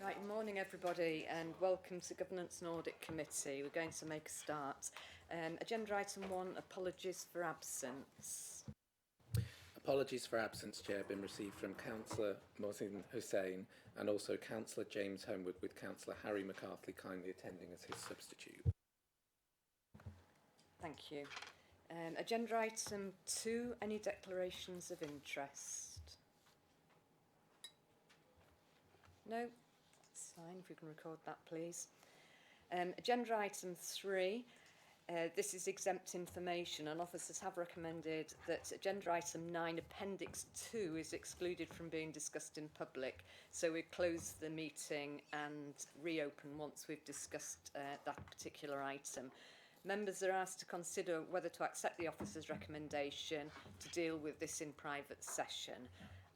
Right, morning everybody and welcome to Governance and Audit Committee. We're going to make a start. Agenda item 1, apologies for absence. Apologies for absence, Chair, been received from Councillor Mohsin Hussain and also Councillor James Homewood, with Councillor Harry McCarthy kindly attending as his substitute. Thank you. Agenda item 2, any declarations of interest? No? That's fine, if we can record that please. Agenda item 3, this is exempt information, and officers have recommended that agenda item 9 appendix 2 is excluded from being discussed in public, so we close the meeting and reopen once we've discussed that particular item. Members are asked to consider whether to accept the officer's recommendation to deal with this in private session.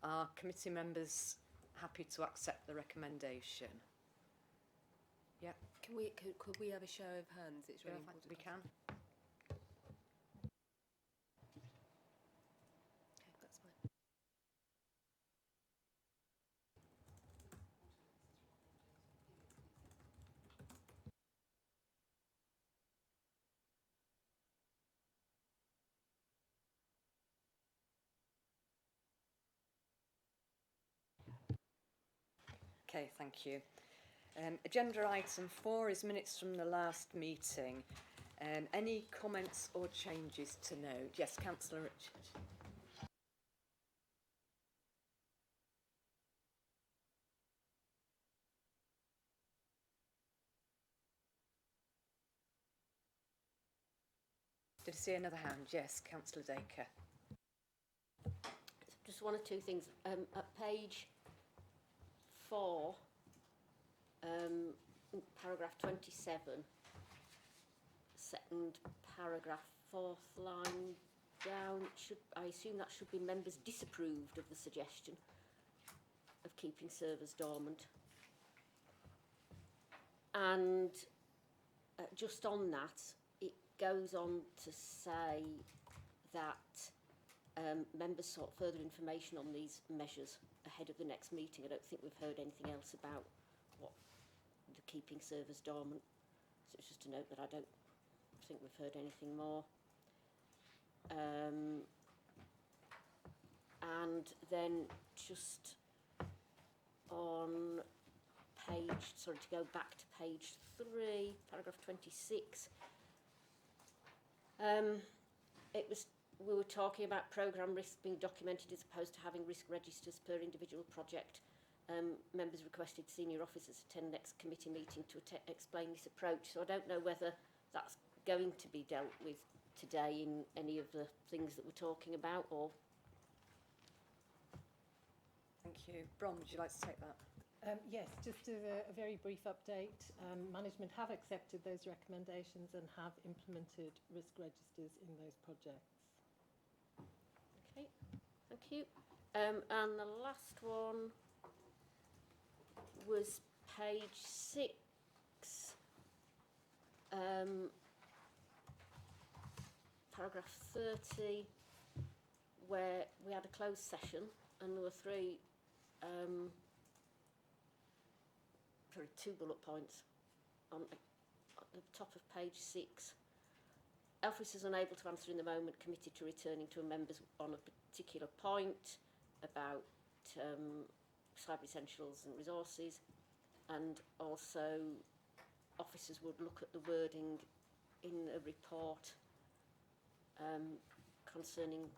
Are committee members happy to accept the recommendation? Yeah. Could we have a show of hands? It's really important. We can. Okay, that's fine. Okay, thank you. Agenda item 4 is minutes from the last meeting. Any comments or changes to note? Yes, Councillor Richard. Did I see another hand? Yes, Councillor Dacre. Just one or two things. At page 4, paragraph 27, second paragraph, 4th line down, I assume that should be members disapproved of the suggestion of keeping servers dormant. And just on that, it goes on to say that members sought further information on these measures ahead of the next meeting. I don't think we've heard anything else about what the keeping servers dormant. So it's just a note that I don't think we've heard anything more. And then just on page, sorry, to go back to page 3, paragraph 26. We were talking about programme risks being documented as opposed to having risk registers per individual project. Members requested senior officers attend next committee meeting to explain this approach. So I don't know whether that's going to be dealt with today in any of the things that we're talking about, or... Thank you. Bron, would you like to take that? Yes, just as a very brief update. Management have accepted those recommendations and have implemented risk registers in those projects. Okay, thank you. And the last one was page 6. Paragraph 30, where we had a closed session and there were 2 bullet points on the top of page 6. Officers unable to answer in the moment committed to returning to a members on a particular point about cyber essentials and resources, and also officers would look at the wording in a report concerning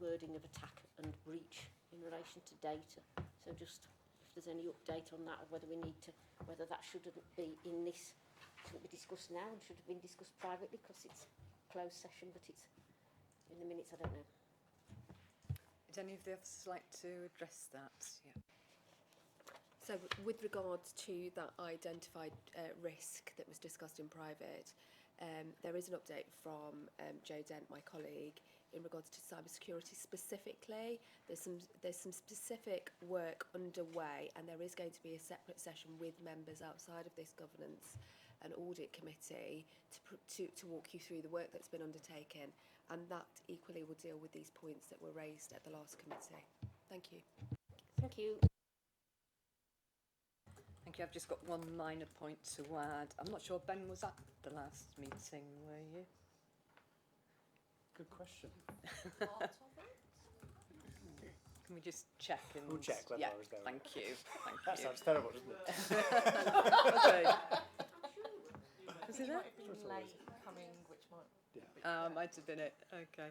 wording of attack and breach in relation to data. So just if there's any update on that, or whether we need to, whether that shouldn't be in this, shouldn't be discussed now and should have been discussed privately because it's closed session, but it's in the minutes, I don't know. Would any of the officers like to address that? Yeah. So with regards to that identified risk that was discussed in private, there is an update from Jo Dent, my colleague, in regards to cybersecurity specifically. There's some specific work underway, and there is going to be a separate session with members outside of this governance and audit committee to walk you through the work that's been undertaken, and that equally will deal with these points that were raised at the last committee. Thank you. Thank you. Thank you. I've just got one minor point to add. I'm not sure, Ben, was at the last meeting, were you? Good question. Can we just check? And We'll check whether yeah, I was there. thank you. Thank That you. sounds terrible, doesn't it? Okay. Was it that? Late coming, which might... Might have been it. Okay.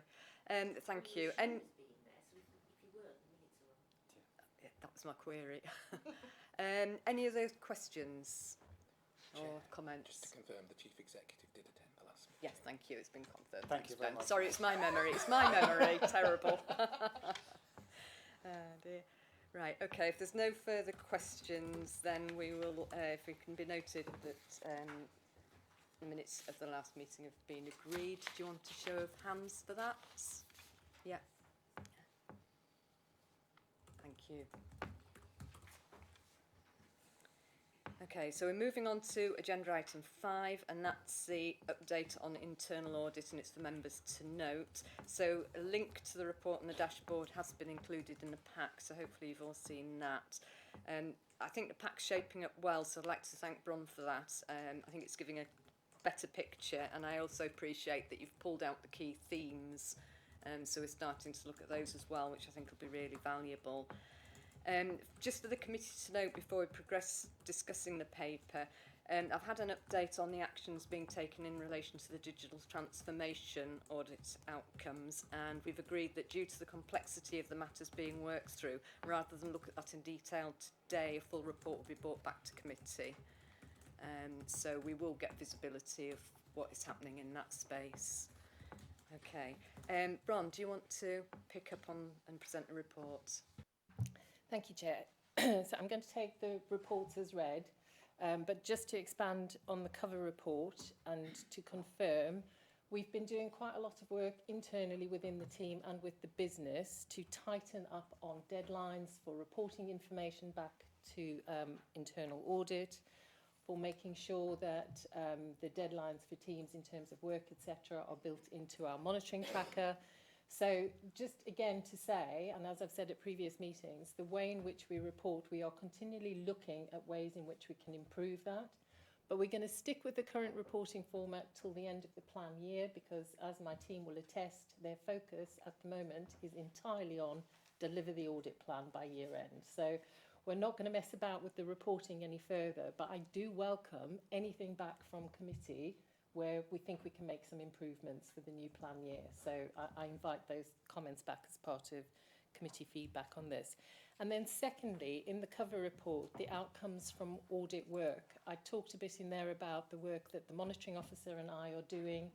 Thank you. And yeah, that was my query. Any of those questions or Chair, comments? Just to confirm, the Chief Executive did attend the last meeting. Yes, thank you. It's been confirmed. Thank Thanks, you very Ben. much. Sorry, it's my memory. It's my memory. Terrible. Dear. Right. Okay. If there's no further questions, then we will. If it can be noted that the minutes of the last meeting have been agreed. Do you want a show of hands for that? Yeah. Thank you. Okay, so we're moving on to agenda item 5, and that's the update on internal audit, and it's for members to note. So a link to the report on the dashboard has been included in the pack, so hopefully you've all seen that. I think the pack's shaping up well, so I'd like to thank Bron for that. I think it's giving a better picture, and I also appreciate that you've pulled out the key themes, so we're starting to look at those as well, which I think will be really valuable. Just for the committee to note before we progress discussing the paper, I've had an update on the actions being taken in relation to the digital transformation audit outcomes, and we've agreed that due to the complexity of the matters being worked through, rather than look at that in detail today, a full report will be brought back to committee. So we will get visibility of what is happening in that space. Okay. Bron, do you want to pick up on and present a report? Thank you, Chair. So I'm going to take the reports as read, but just to expand on the cover report and to confirm, we've been doing quite a lot of work internally within the team and with the business to tighten up on deadlines for reporting information back to internal audit, for making sure that the deadlines for teams in terms of work, etc., are built into our monitoring tracker. So just again to say, and as I've said at previous meetings, the way in which we report, we are continually looking at ways in which we can improve that. But we're going to stick with the current reporting format till the end of the plan year, because as my team will attest, their focus at the moment is entirely on deliver the audit plan by year end. So we're not going to mess about with the reporting any further, but I do welcome anything back from committee where we think we can make some improvements for the new plan year. So I invite those comments back as part of committee feedback on this. And then secondly, in the cover report, the outcomes from audit work. I talked a bit in there about the work that the monitoring officer and I are doing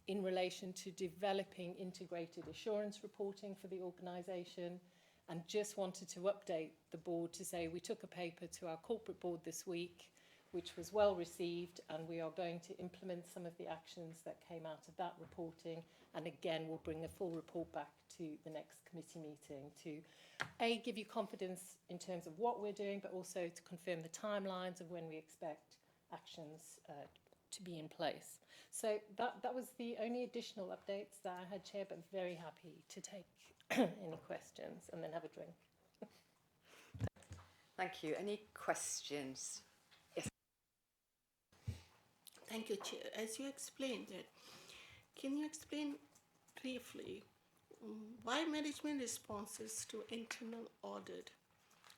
in relation to developing integrated assurance reporting for the organisation, and just wanted to update the board to say we took a paper to our corporate board this week, which was well received, and we are going to implement some of the actions that came out of that reporting, and again we'll bring a full report back to the next committee meeting to give you confidence in terms of what we're doing, but also to confirm the timelines of when we expect actions to be in place. So that was the only additional updates that I had, Chair, but very happy to take any questions and then have a drink. Thank you. Any questions? Thank you, Chair. As you explained it, can you explain briefly why management responses to internal audit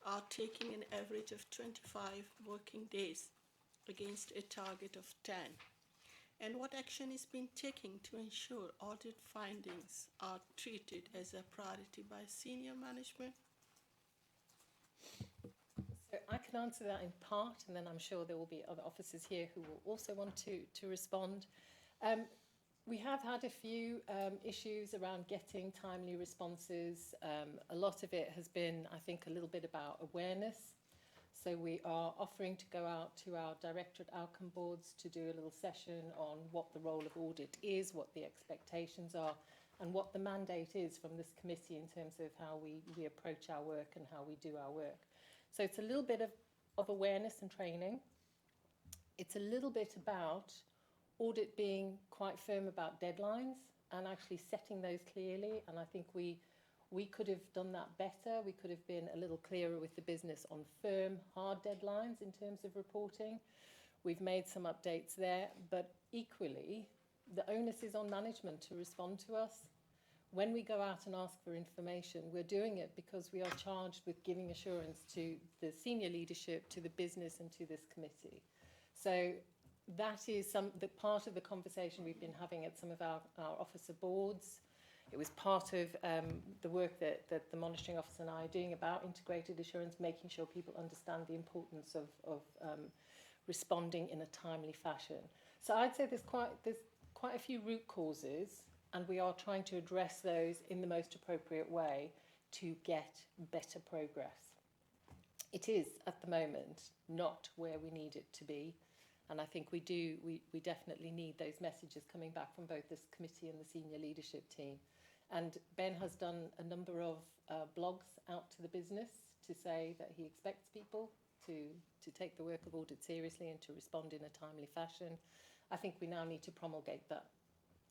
are taking an average of 25 working days against a target of 10? And what action is being taken to ensure audit findings are treated as a priority by senior management? So I can answer that in part, and then I'm sure there will be other officers here who will also want to respond. We have had a few issues around getting timely responses. A lot of it has been, I think, a little bit about awareness. So we are offering to go out to our directorate outcome boards to do a little session on what the role of audit is, what the expectations are, and what the mandate is from this committee in terms of how we approach our work and how we do our work. So it's a little bit of awareness and training. It's a little bit about audit being quite firm about deadlines and actually setting those clearly. And I think we We could have done that better. We could have been a little clearer with the business on firm, hard deadlines in terms of reporting. We've made some updates there, but equally, the onus is on management to respond to us. When we go out and ask for information, we're doing it because we are charged with giving assurance to the senior leadership, to the business and to this committee. So that is the part of the conversation we've been having at some of our officer boards. It was part of the work that the monitoring officer and I are doing about integrated assurance, making sure people understand the importance of responding in a timely fashion. So I'd say there's quite a few root causes, and we are trying to address those in the most appropriate way to get better progress. It is, at the moment, not where we need it to be, and I think we definitely need those messages coming back from both this committee and the senior leadership team. And Ben has done a number of blogs out to the business to say that he expects people to take the work of audit seriously and to respond in a timely fashion. I think we now need to promulgate that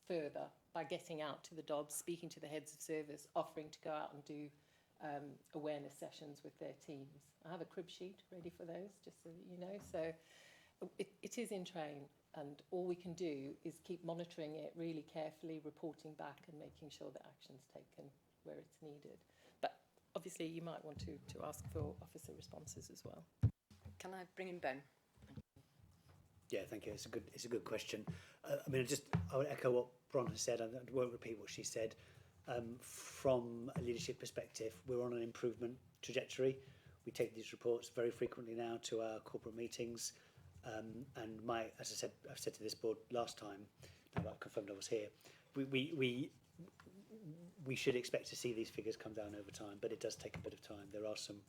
further by getting out to the DOBs, speaking to the heads of service, offering to go out and do awareness sessions with their teams. I have a crib sheet ready for those, just so that you know. So it is in train, and all we can do is keep monitoring it really carefully, reporting back and making sure that action's taken where it's needed. But obviously you might want to ask for officer responses as well. Can I bring in Ben? Yeah, thank you. It's a good question. I meuld echo what Bron has said. I won't repeat what she said. From a leadership perspective, we're on an improvement trajectory. We take these reports very frequently now to our corporate meetings. And as I've said to this board last time, now that I've confirmed I was here, we should expect to see these figures come down over time, but it does take a bit of time. There are some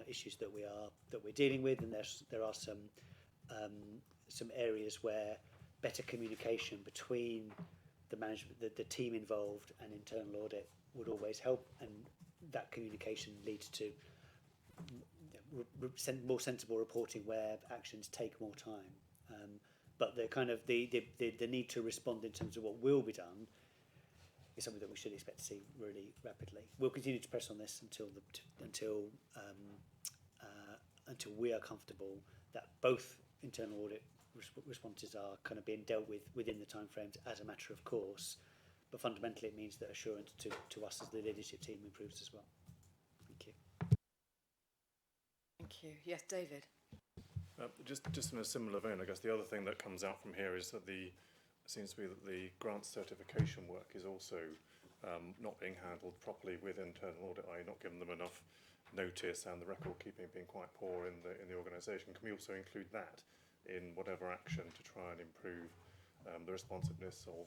issues that we're dealing with, and there are some areas where better communication between the management, the team involved, and internal audit would always help, and that communication leads to more sensible reporting where actions take more time. But the need to respond in terms of what will be done is something that we should expect to see really rapidly. We'll continue to press on this until we are comfortable that both internal audit responses are kind of being dealt with within the timeframes as a matter of course, but fundamentally it means that assurance to us as the leadership team improves as well. Thank you. Thank you. Yes, David. Just in a similar vein, I guess the other thing that comes out from here is that it seems to be that the grant certification work is also not being handled properly with internal audit, i.e. not giving them enough notice, and the record keeping being quite poor in the organisation. Can we also include that in whatever action to try and improve the responsiveness of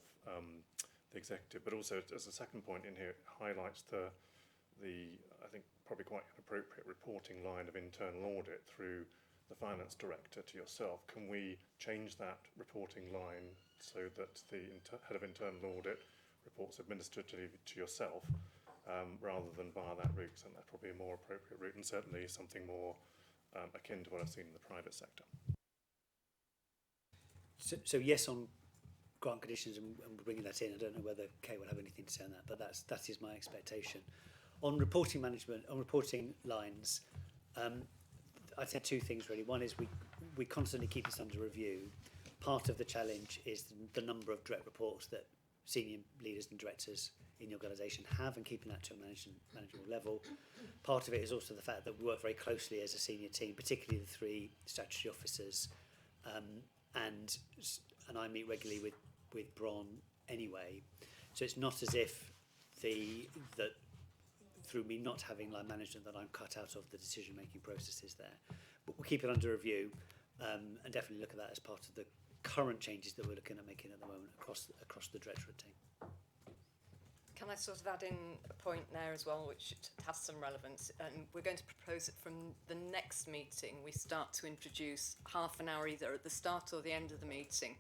the executive? But also, as a second point in here, it highlights the I think probably quite inappropriate reporting line of internal audit through the finance director to yourself. Can we change that reporting line so that the head of internal audit reports administratively to yourself rather than via that route? And that's probably a more appropriate route, and certainly something more akin to what I've seen in the private sector. So yes, on grant conditions, and we're bringing that in. I don't know whether Kay will have anything to say on that, but that is my expectation. On reporting management, on reporting lines, I'd say two things really. One is we constantly keep this under review. Part of the challenge is the number of direct reports that senior leaders and directors in the organisation have, and keeping that to a manageable level. Part of it is also the fact that we work very closely as a senior team, particularly the three statutory officers, and I meet regularly with Bron anyway. So it's not as if that through me not having line management that I'm cut out of the decision-making processes there. But we'll keep it under review and definitely look at that as part of the current changes that we're looking at making at the moment across the directorate team. Can I sort of add in a point there as well, which has some relevance? And we're going to propose that from the next meeting, we start to introduce half an hour either at the start or the end of the meeting,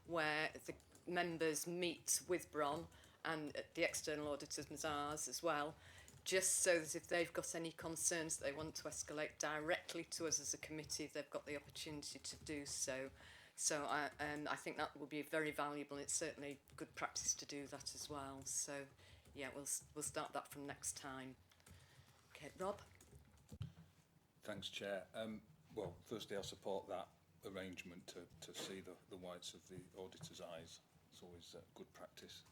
where the members meet with Bron and the external auditors, Mazars, as well, just so that if they've got any concerns they want to escalate directly to us as a committee, they've got the opportunity to do so. So I think that will be very valuable. It's certainly good practice to do that as well. So yeah, we'll start that from next time. Okay, Rob? Thanks, Chair. Well, firstly, I support that arrangement to see the whites of the auditor's eyes. It's always good practice.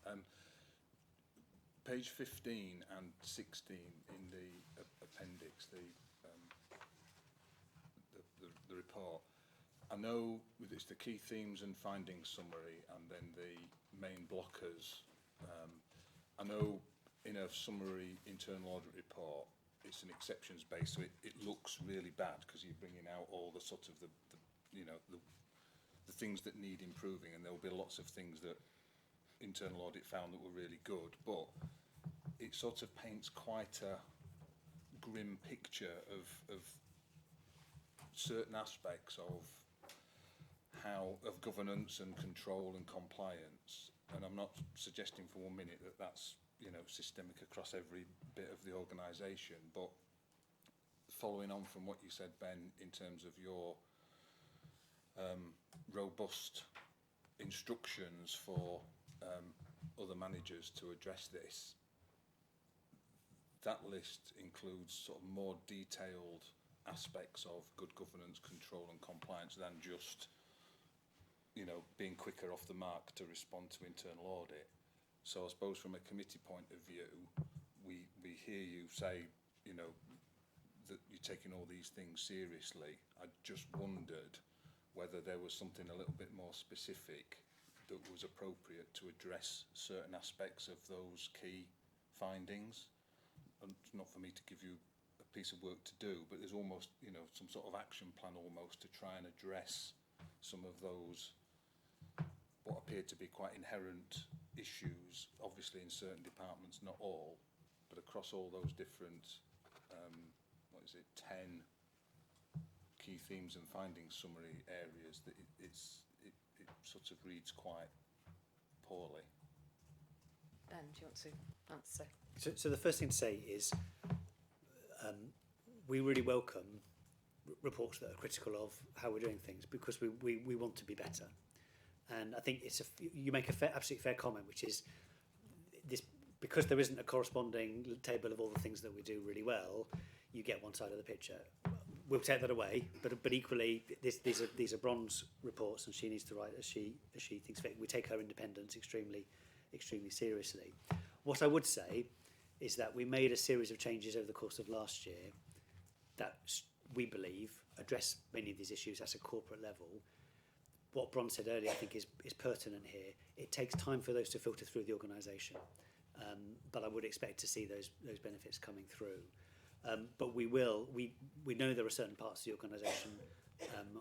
Page 15 and 16 in the appendix, the report. I know it's the key themes and findings summary and then the main blockers. I know in a summary internal audit report, it's an exceptions based, so it looks really bad because you're bringing out all the sort of the things that need improving, and there will be lots of things that internal audit found that were really good, but it sort of paints quite a grim picture of certain aspects of governance and control and compliance. And I'm not suggesting for 1 minute that that's systemic across every bit of the organisation, but following on from what you said, Ben, in terms of your robust instructions for other managers to address this, that list includes sort of more detailed aspects of good governance, control and compliance than just being quicker off the mark to respond to internal audit. So I suppose from a committee point of view, we hear you say that you're taking all these things seriously. I just wondered whether there was something a little bit more specific that was appropriate to address certain aspects of those key findings. And it's not for me to give you a piece of work to do, but there's almost some sort of action plan almost to try and address some of those what appear to be quite inherent issues, obviously in certain departments, not all, but across all those different 10 key themes and findings summary areas, that it sort of reads quite poorly. Ben, do you want to answer? So the first thing to say is we really welcome reports that are critical of how we're doing things, because we want to be better. And I think you make absolutely fair comment, which is this, because there isn't a corresponding table of all the things that we do really well, you get one side of the picture. We'll take that away, but equally, these are bronze reports, and she needs to write as she thinks fit. We take her independence extremely seriously. What I would say is that we made a series of changes over the course of last year that we believe address many of these issues at a corporate level. What Bron said earlier, I think, is pertinent here. It takes time for those to filter through the organisation, but I would expect to see those benefits coming through. But we know there are certain parts of the organisation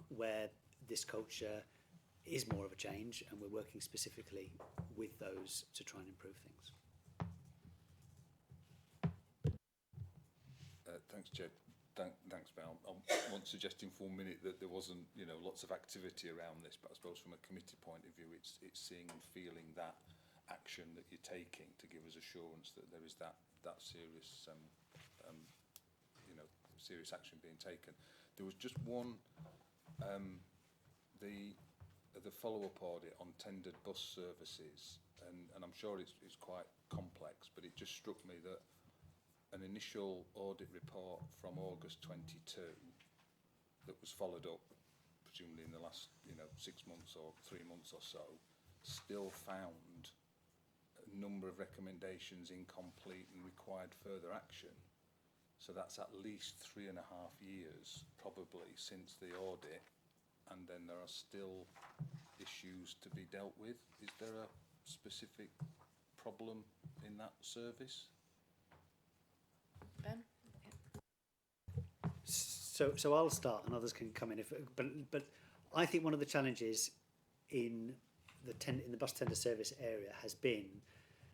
where this culture is more of a change, and we're working specifically with those to try and improve things. Thanks, Jed. Thanks, Ben. I wasn't suggesting for 1 minute that there wasn't, lots of activity around this, but I suppose from a committee point of view, it's seeing and feeling that action that you're taking to give us assurance that there is that serious, serious action being taken. There was just one, the follow-up audit on tendered bus services, and I'm sure it's quite complex, but it just struck me that an initial audit report from August 22 that was followed up presumably in the last 6 months or 3 months or so still found a number of recommendations incomplete and required further action. So that's at least 3.5 years probably since the audit, and then there are still issues to be dealt with. Is there a specific problem in that service? Ben? So I'll start, and others can come in. But I think one of the challenges in the bus tender service area has been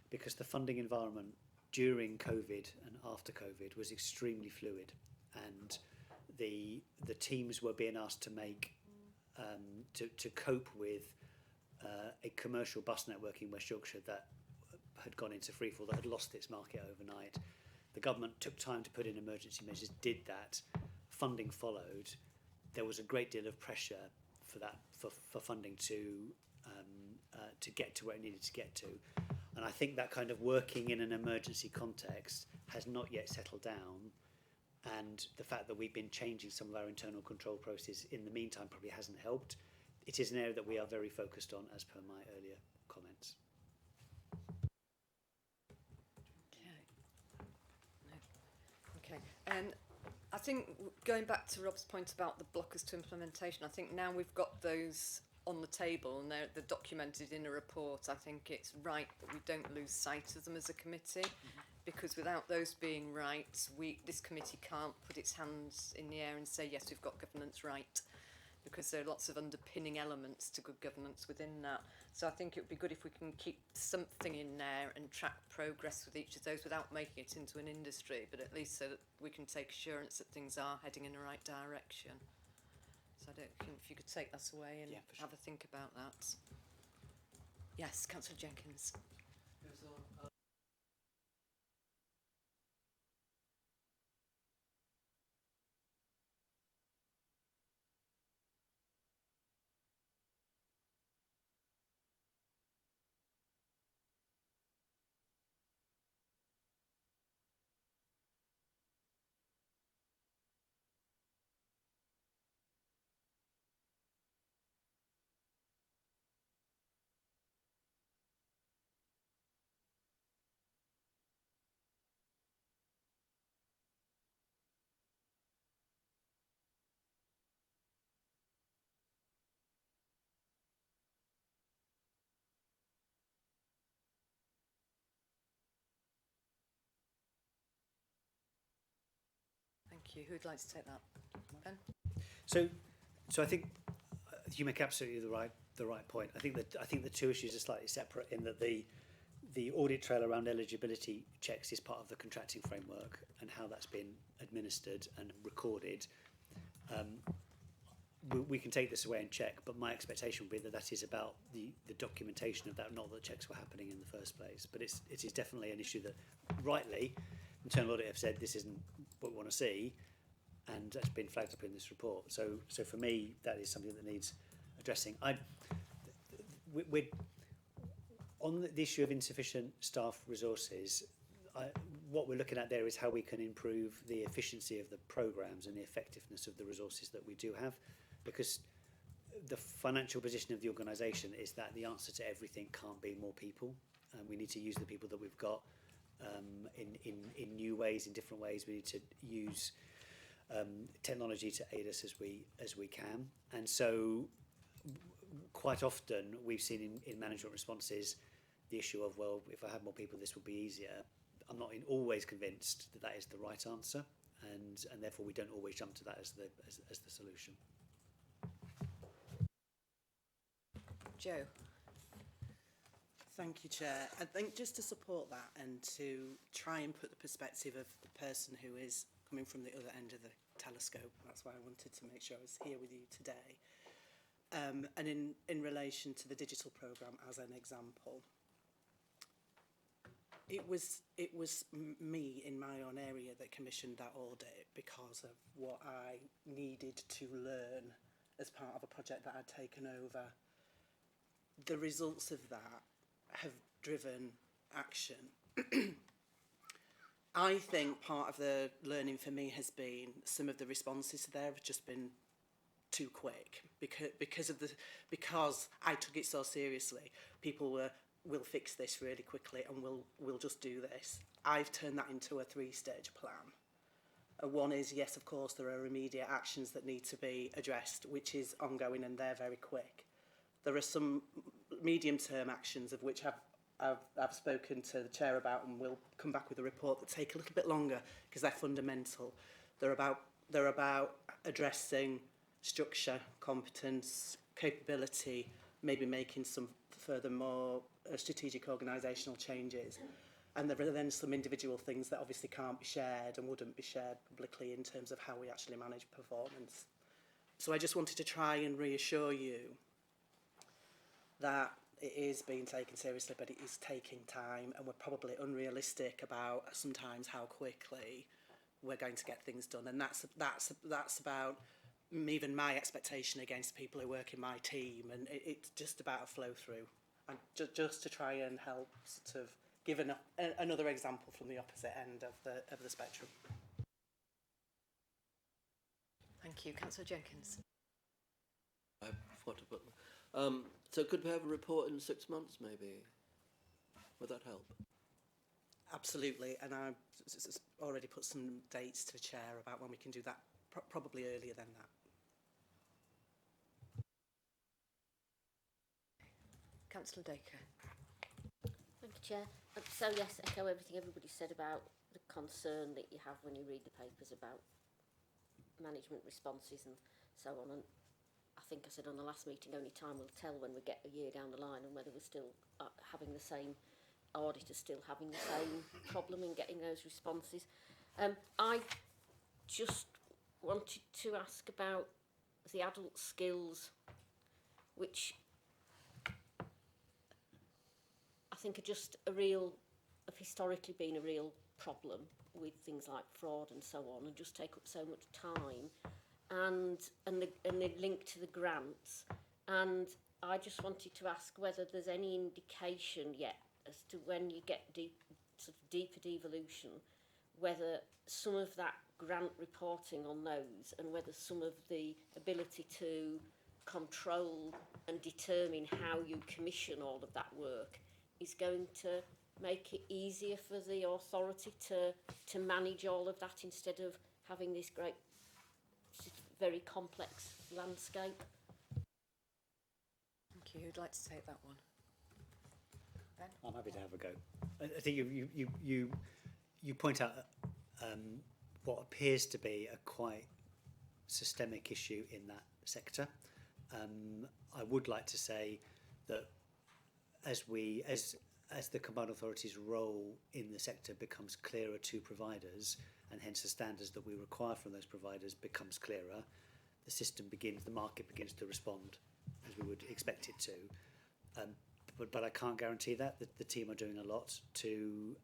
because the funding environment during COVID and after COVID was extremely fluid, and the teams were being asked to make to cope with a commercial bus network in West Yorkshire that had gone into freefall, that had lost its market overnight. The government took time to put in emergency measures, did that, funding followed. There was a great deal of pressure for funding to get to where it needed to get to. And I think that kind of working in an emergency context has not yet settled down. And the fact that we've been changing some of our internal control processes in the meantime probably hasn't helped. It is an area that we are very focused on, as per my earlier comments. Okay. I think going back to Rob's point about the blockers to implementation, I think now we've got those on the table and they're documented in a report. I think it's right that we don't lose sight of them as a committee, because without those being right, this committee can't put its hands in the air and say, yes, we've got governance right, because there are lots of underpinning elements to good governance within that. So I think it would be good if we can keep something in there and track progress with each of those without making it into an industry, but at least so that we can take assurance that things are heading in the right direction. So I don't think if you could take that away and have a think about that. Yes, Councillor Jenkins. Thank you. Who'd like to take that? Ben? So I think you make absolutely the right point. I think the two issues are slightly separate in that the audit trail around eligibility checks is part of the contracting framework and how that's been administered and recorded. We can take this away and check, but my expectation would be that is about the documentation of that, not that checks were happening in the first place. But it is definitely an issue that, rightly, internal audit have said this isn't what we want to see, and that's been flagged up in this report. So for me, that is something that needs addressing. We're on the issue of insufficient staff resources. What we're looking at there is how we can improve the efficiency of the programmes and the effectiveness of the resources that we do have, because the financial position of the organisation is that the answer to everything can't be more people. We need to use the people that we've got in new ways, in different ways. We need to use technology to aid us as we can. And so quite often we've seen in management responses the issue of, well, if I had more people, this would be easier. I'm not always convinced that that is the right answer, and therefore we don't always jump to that as the solution. Joe. Thank you, Chair. I think just to support that and to try and put the perspective of the person who is coming from the other end of the telescope, that's why I wanted to make sure I was here with you today. And in relation to the digital programme as an example, it was me in my own area that commissioned that audit because of what I needed to learn as part of a project that I'd taken over. The results of that have driven action. I think part of the learning for me has been some of the responses there have just been too quick because I took it so seriously. People were, we'll fix this really quickly and we'll just do this. I've turned that into a 3-stage plan. One is, yes, of course, there are immediate actions that need to be addressed, which is ongoing and they're very quick. There are some medium-term actions of which I've spoken to the Chair about, and we'll come back with a report that take a little bit longer because they're fundamental. They're about addressing structure, competence, capability, maybe making some further more strategic organisational changes. And there are then some individual things that obviously can't be shared and wouldn't be shared publicly in terms of how we actually manage performance. So I just wanted to try and reassure you that it is being taken seriously, but it is taking time, and we're probably unrealistic about sometimes how quickly we're going to get things done. And that's about even my expectation against people who work in my team, and it's just about a flow through. And just to try and help sort of give another example from the opposite end of the spectrum. Thank you. Councillor Jenkins. I forgot to put them. So could we have a report in 6 months, maybe? Would that help? Absolutely, and I've already put some dates to the chair about when we can do that, probably earlier than that. Councillor Dacre. Thank you, Chair. So yes, echo everything everybody said about the concern that you have when you read the papers about management responses and so on. And I think I said on the last meeting, only time will tell when we get a year down the line and whether we're still having the same, auditors still having the same problem in getting those responses. I just wanted to ask about the adult skills, which I think are just have historically been a real problem with things like fraud and so on, and just take up so much time, and they link to the grants. And I just wanted to ask whether there's any indication yet as to when you get deeper devolution, whether some of that grant reporting on those, and whether some of the ability to control and determine how you commission all of that work is going to make it easier for the authority to manage all of that instead of having this great, very complex landscape. Thank you. Who'd like to take that one? Ben? I'm happy to have a go. I think you point out what appears to be a quite systemic issue in that sector. I would like to say that as the combined authority's role in the sector becomes clearer to providers, and hence the standards that we require from those providers becomes clearer, the market begins to respond as we would expect it to. But I can't guarantee that. The team are doing a lot to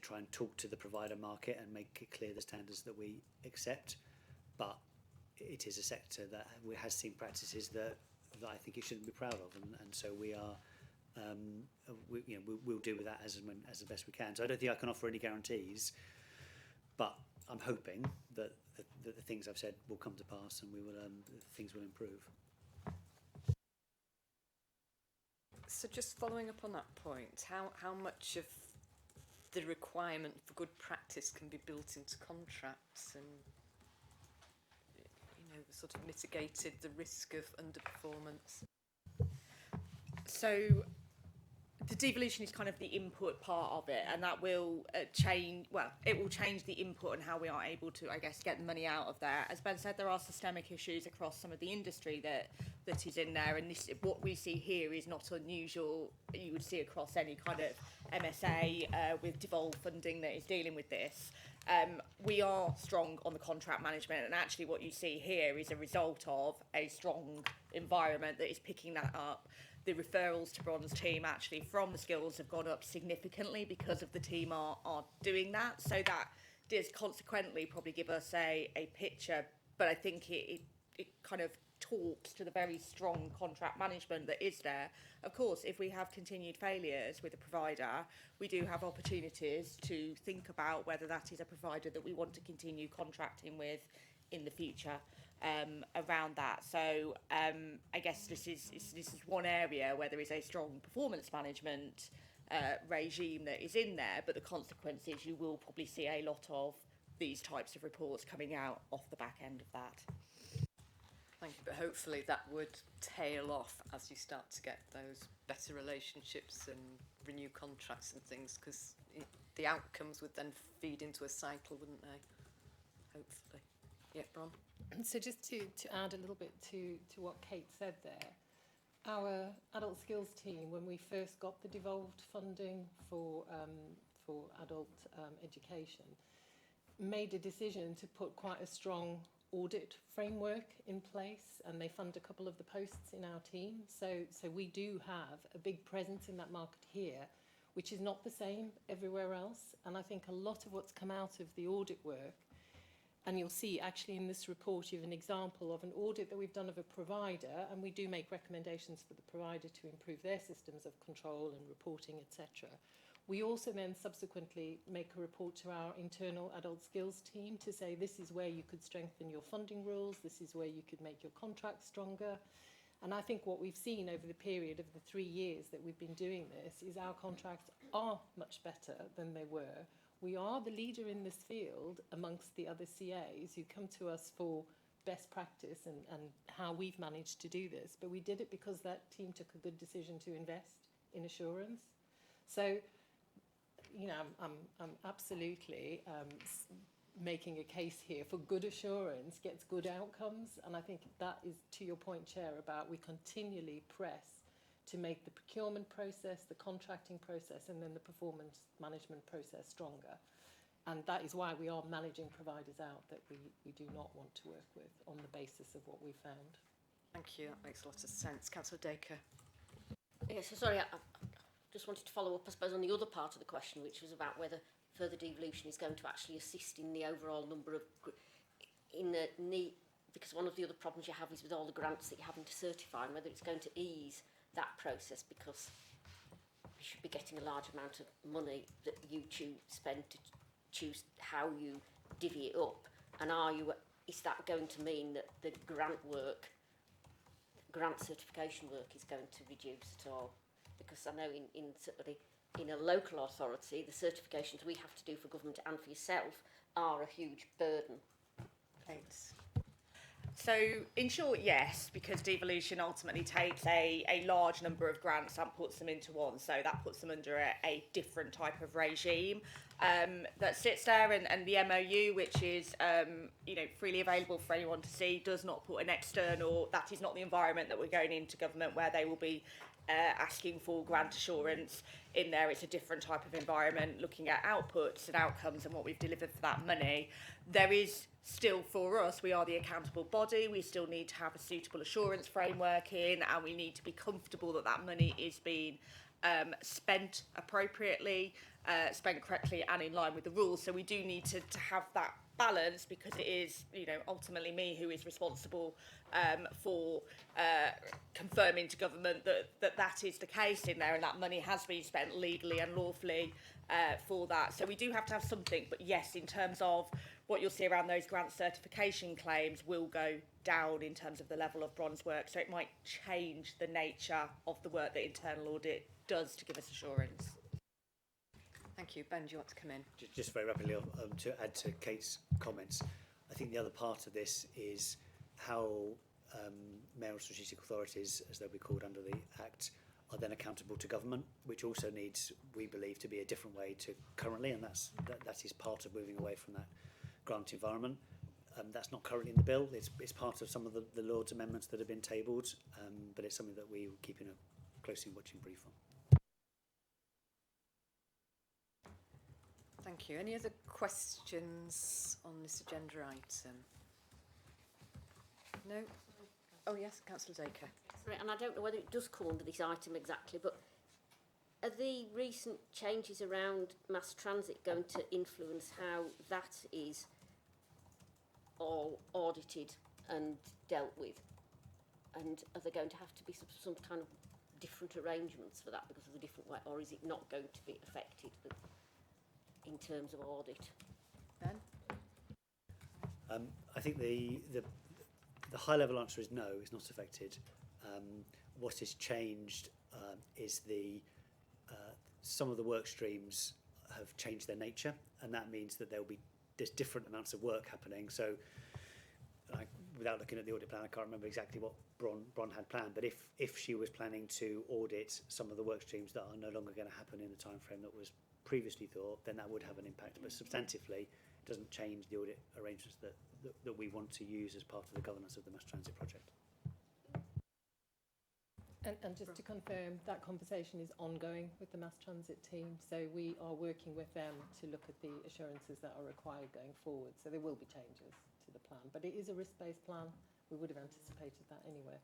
try and talk to the provider market and make it clear the standards that we accept. But it is a sector that has seen practices that I think it shouldn't be proud of, and so we are. We'll deal with that as the best we can. So I don't think I can offer any guarantees, but I'm hoping that the things I've said will come to pass, and things will improve. So just following up on that point, how much of the requirement for good practice can be built into contracts and sort of mitigated the risk of underperformance? So the devolution is kind of the input part of it, and that will change. Well, it will change the input and how we are able to, I guess, get the money out of there. As Ben said, there are systemic issues across some of the industry that is in there, and what we see here is not unusual. You would see across any kind of MSA with devolved funding that is dealing with this. We are strong on the contract management, and actually what you see here is a result of a strong environment that is picking that up. The referrals to Bronze team actually from the skills have gone up significantly because of the team are doing that. So that does consequently probably give us a picture, but I think it kind of talks to the very strong contract management that is there. Of course, if we have continued failures with a provider, we do have opportunities to think about whether that is a provider that we want to continue contracting with in the future. Around that. So I guess this is one area where there is a strong performance management regime that is in there, but the consequence is you will probably see a lot of these types of reports coming out off the back end of that. Thank you, but hopefully that would tail off as you start to get those better relationships and renew contracts and things, because the outcomes would then feed into a cycle, wouldn't they? Hopefully. Yeah, Bron? So just to add a little bit to what Kate said there, our adult skills team, when we first got the devolved funding for adult education, made a decision to put quite a strong audit framework in place, and they fund a couple of the posts in our team. So we do have a big presence in that market here, which is not the same everywhere else. And I think a lot of what's come out of the audit work And you'll see actually in this report you have an example of an audit that we've done of a provider, and we do make recommendations for the provider to improve their systems of control and reporting, etc. We also then subsequently make a report to our internal adult skills team to say this is where you could strengthen your funding rules, this is where you could make your contracts stronger. And I think what we've seen over the period of the 3 years that we've been doing this is our contracts are much better than they were. We are the leader in this field amongst the other CAs who come to us for best practice and how we've managed to do this. But we did it because that team took a good decision to invest in assurance. So, you know, I'm absolutely making a case here for good assurance gets good outcomes. And I think that is, to your point, Chair, about we continually press to make the procurement process, the contracting process, and then the performance management process stronger. And that is why we are managing providers out that we do not want to work with on the basis of what we found. Thank you, that makes a lot of sense. Councillor Dacre. Yes, so sorry, I just wanted to follow up, I suppose, on the other part of the question, which was about whether further devolution is going to actually assist in the overall number of, because one of the other problems you have is with all the grants that you're having to certify, and whether it's going to ease that process, because you should be getting a large amount of money that you spend to choose how you divvy it up, and is that going to mean that the grant certification work is going to reduce at all? Because I know in a local authority, the certifications we have to do for government and for yourself are a huge burden. Thanks. So, in short, yes, because devolution ultimately takes a large number of grants and puts them into one. So that puts them under a different type of regime that sits there. And the MOU, which is freely available for anyone to see, does not put an external. That is not the environment that we're going into government where they will be asking for grant assurance in there. It's a different type of environment, looking at outputs and outcomes and what we've delivered for that money. There is still, for us, we are the accountable body. We still need to have a suitable assurance framework in, and we need to be comfortable that that money is being spent appropriately, spent correctly and in line with the rules. So we do need to have that balance, because it is, ultimately me who is responsible for confirming to government that is the case in there, and that money has been spent legally and lawfully for that. So we do have to have something, but yes, in terms of what you'll see around those grant certification claims will go down in terms of the level of bronze work. So it might change the nature of the work that internal audit does to give us assurance. Thank you. Ben, do you want to come in? Just very rapidly to add to Kate's comments, I think the other part of this is how mayoral strategic authorities, as they'll be called under the Act, are then accountable to government, which also needs, we believe, to be a different way to currently, and that is part of moving away from that grant environment. That's not currently in the bill. It's part of some of the Lord's amendments that have been tabled, but it's something that we will keep in a closely watching brief on. Thank you. Any other questions on this agenda item? No? Oh yes, Councillor Dacre. Sorry, and I don't know whether it does come under this item exactly, but are the recent changes around mass transit going to influence how that is all audited and dealt with? And are there going to have to be some kind of different arrangements for that because of the different way, or is it not going to be affected in terms of audit? Ben? I think the high-level answer is no, it's not affected. What has changed is some of the work streams have changed their nature, and that means that there's different amounts of work happening. So, without looking at the audit plan, I can't remember exactly what Bron had planned, but if she was planning to audit some of the work streams that are no longer going to happen in the time frame that was previously thought, then that would have an impact. But substantively, it doesn't change the audit arrangements that we want to use as part of the governance of the mass transit project. And just to confirm, that conversation is ongoing with the mass transit team. So we are working with them to look at the assurances that are required going forward. So there will be changes to the plan, but it is a risk-based plan. We would have anticipated that anyway.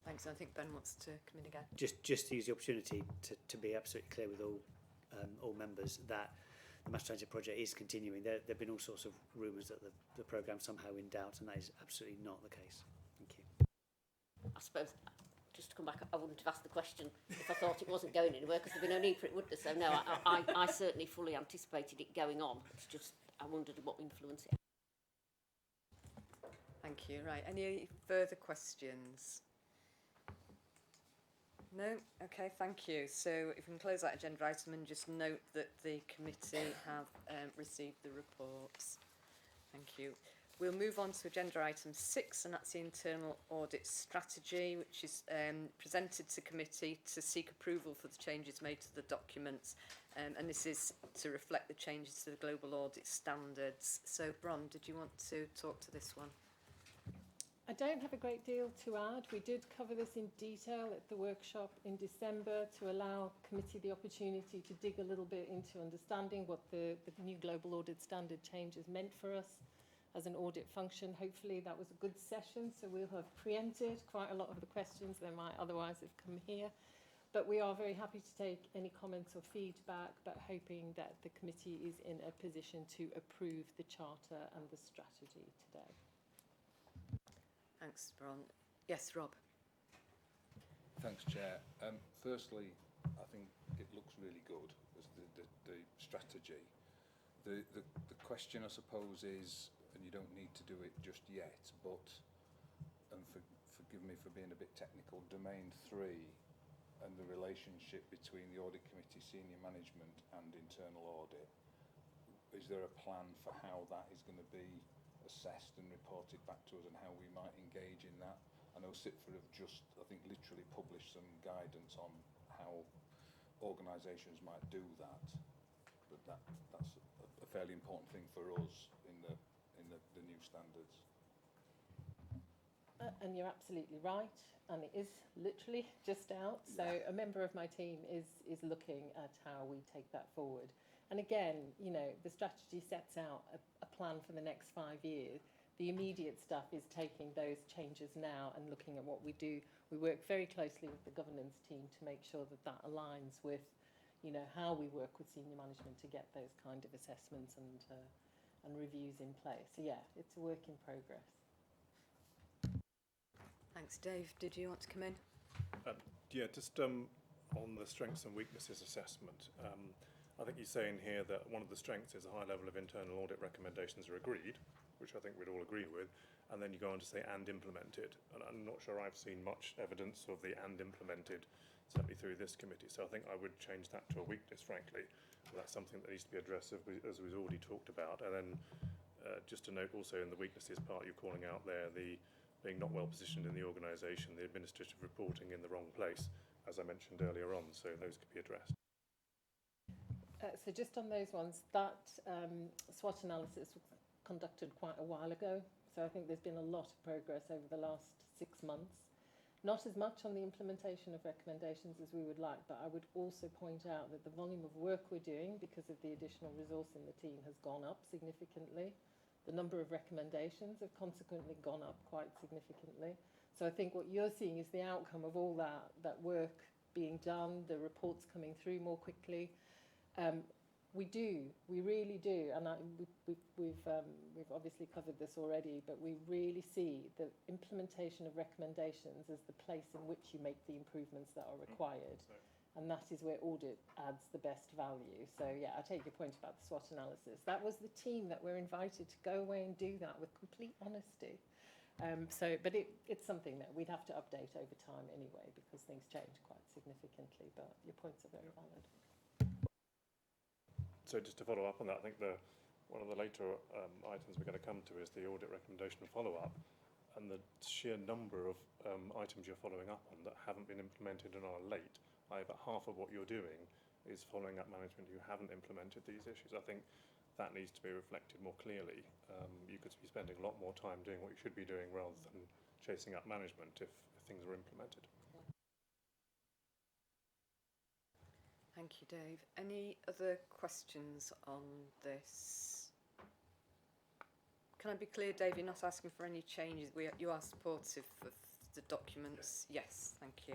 Thanks. I think Ben wants to come in again. Just to use the opportunity to be absolutely clear with all members that the master transit project is continuing. There have been all sorts of rumours that the programme's somehow in doubt, and that is absolutely not the case. Thank you. I suppose, just to come back, I wouldn't have asked the question if I thought it wasn't going anywhere, because there'd be no need for it, would there? So no, I certainly fully anticipated it going on. It's just, I wondered what influence it had. Thank you. Right, any further questions? No? Okay, thank you. So if we can close that agenda item and just note that the committee have received the reports. Thank you. We'll move on to agenda item 6, and that's the internal audit strategy, which is presented to committee to seek approval for the changes made to the documents. And this is to reflect the changes to the global audit standards. So, Bron, did you want to talk to this one? I don't have a great deal to add. We did cover this in detail at the workshop in December to allow committee the opportunity to dig a little bit into understanding what the new global audit standard changes meant for us as an audit function. Hopefully that was a good session, so we'll have preempted quite a lot of the questions that might otherwise have come here. But we are very happy to take any comments or feedback, but hoping that the committee is in a position to approve the charter and the strategy today. Thanks, Bron. Yes, Rob. Thanks, Chair. Firstly, I think it looks really good as the strategy. The question, I suppose, is, and you don't need to do it just yet, but, and forgive me for being a bit technical, Domain 3 and the relationship between the Audit Committee, senior management and internal audit. Is there a plan for how that is going to be assessed and reported back to us, and how we might engage in that? I know SIPFA have just, I think, literally published some guidance on how organisations might do that, but that's a fairly important thing for us in the new standards. And you're absolutely right, and it is literally just out. So a member of my team is looking at how we take that forward. And again, you know, the strategy sets out a plan for the next 5 years. The immediate stuff is taking those changes now and looking at what we do. We work very closely with the governance team to make sure that that aligns with, you know, how we work with senior management to get those kind of assessments and reviews in place. So yeah, it's a work in progress. Thanks, Dave. Did you want to come in? Yeah, just on the strengths and weaknesses assessment. I think you say in here that one of the strengths is a high level of internal audit recommendations are agreed, which I think we'd all agree with, and then you go on to say and implemented. And I'm not sure I've seen much evidence of the and implemented, certainly through this committee. So I think I would change that to a weakness, frankly. That's something that needs to be addressed, as we've already talked about. And then just to note also in the weaknesses part, you're calling out there the being not well positioned in the organisation, the administrative reporting in the wrong place, as I mentioned earlier on. So those could be addressed. So just on those ones, that SWOT analysis was conducted quite a while ago. So I think there's been a lot of progress over the last 6 months. Not as much on the implementation of recommendations as we would like, but I would also point out that the volume of work we're doing because of the additional resource in the team has gone up significantly. The number of recommendations have consequently gone up quite significantly. So I think what you're seeing is the outcome of all that work being done, the reports coming through more quickly. We really do, and we've obviously covered this already, but we really see the implementation of recommendations as the place in which you make the improvements that are required, and that is where audit adds the best value. So yeah, I take your point about the SWOT analysis. That was the team that were invited to go away and do that with complete honesty. But it's something that we'd have to update over time anyway, because things change quite significantly, but your points are very valid. So just to follow up on that, I think one of the later items we're going to come to is the audit recommendation follow-up, and the sheer number of items you're following up on that haven't been implemented and are late. About half of what you're doing is following up management who haven't implemented these issues. I think that needs to be reflected more clearly. You could be spending a lot more time doing what you should be doing rather than chasing up management if things are implemented. Thank you, Dave. Any other questions on this? Can I be clear, Dave, you're not asking for any changes? You are supportive of the documents? Yes, thank you.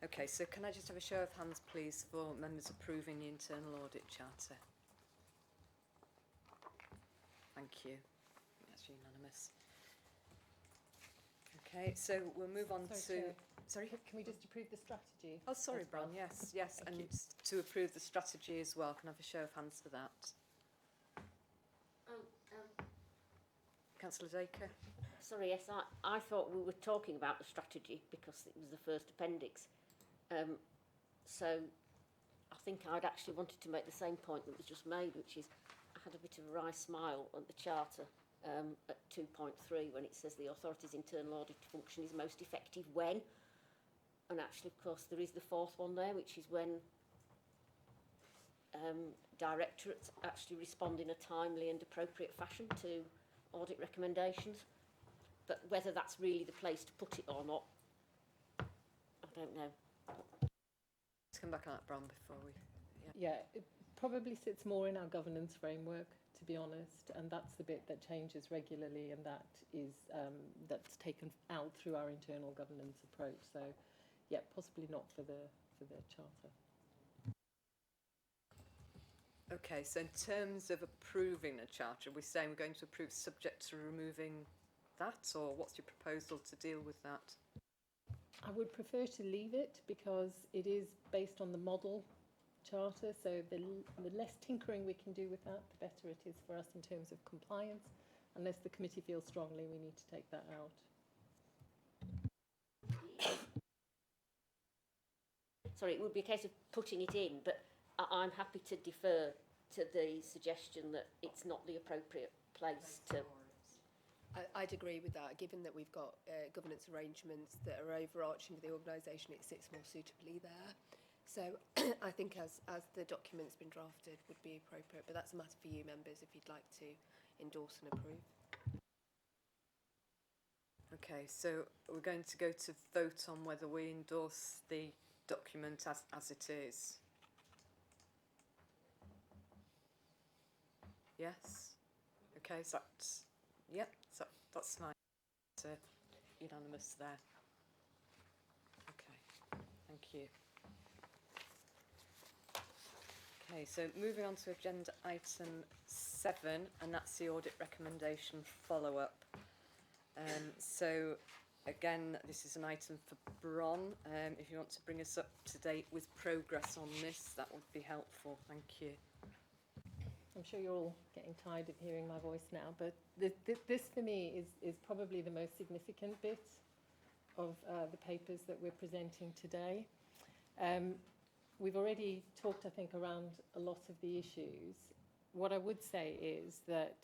Okay, so can I just have a show of hands, please, for members approving the internal audit charter? Thank you. That's unanimous. Okay, so we'll move on Sorry, to... Chair. Sorry? Can we just approve the strategy? Oh, sorry, as well? Bron, yes, yes, Thank and you. to approve the strategy as well. Can I have a show of hands for that? Councillor Dacre? Sorry, yes, I thought we were talking about the strategy because it was the first appendix. So I think I'd actually wanted to make the same point that was just made, which is I had a bit of a wry smile at the Charter at 2.3 when it says the authority's internal audit function is most effective when. And actually, of course, there is the fourth one there, which is when directorates actually respond in a timely and appropriate fashion to audit recommendations. But whether that's really the place to put it or not, I don't know. Let's come back on that, Bron, before we... Yeah, it probably sits more in our governance framework, to be honest, and that's the bit that changes regularly, and that is that's taken out through our internal governance approach. So, yeah, possibly not for the Charter. Okay, so in terms of approving a charter, are we saying we're going to approve subject to removing that, or what's your proposal to deal with that? I would prefer to leave it because it is based on the model charter, so the less tinkering we can do with that, the better it is for us in terms of compliance, unless the committee feels strongly we need to take that out. Sorry, it would be a case of putting it in, but I'm happy to defer to the suggestion that it's not the appropriate place to... I'd agree with that. Given that we've got governance arrangements that are overarching for the organisation, it sits more suitably there. So I think as the document's been drafted would be appropriate, but that's a matter for you members if you'd like to endorse and approve. Okay, so we're going to go to vote on whether we endorse the document as it is. Yes? Okay, so that's... Yep, so that's fine. So unanimous there. Okay, thank you. Okay, so moving on to agenda item 7, and that's the audit recommendation follow-up. So again, this is an item for Bron. If you want to bring us up to date with progress on this, that would be helpful. Thank you. I'm sure you're all getting tired of hearing my voice now, but this for me is probably the most significant bit of the papers that we're presenting today. We've already talked, I think, around a lot of the issues. What I would say is that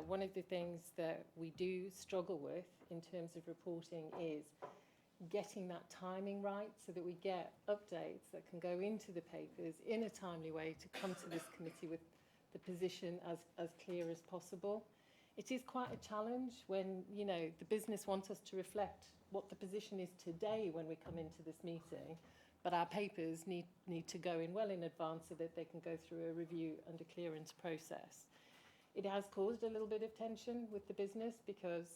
one of the things that we do struggle with in terms of reporting is getting that timing right so that we get updates that can go into the papers in a timely way to come to this committee with the position as clear as possible. It is quite a challenge when, you know, the business wants us to reflect what the position is today when we come into this meeting, but our papers need to go in well in advance so that they can go through a review and a clearance process. It has caused a little bit of tension with the business because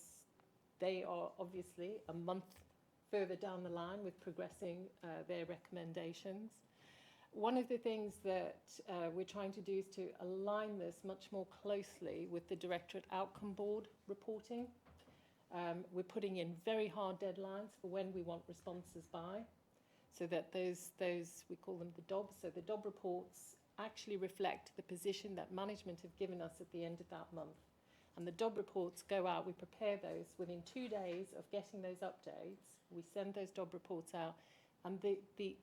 they are obviously a month further down the line with progressing their recommendations. One of the things that we're trying to do is to align this much more closely with the Directorate Outcome Board reporting. We're putting in very hard deadlines for when we want responses by, so that those we call them the DOBs, so the DOB reports actually reflect the position that management have given us at the end of that month. And the DOB reports go out, we prepare those within 2 days of getting those updates. We send those DOB reports out, and the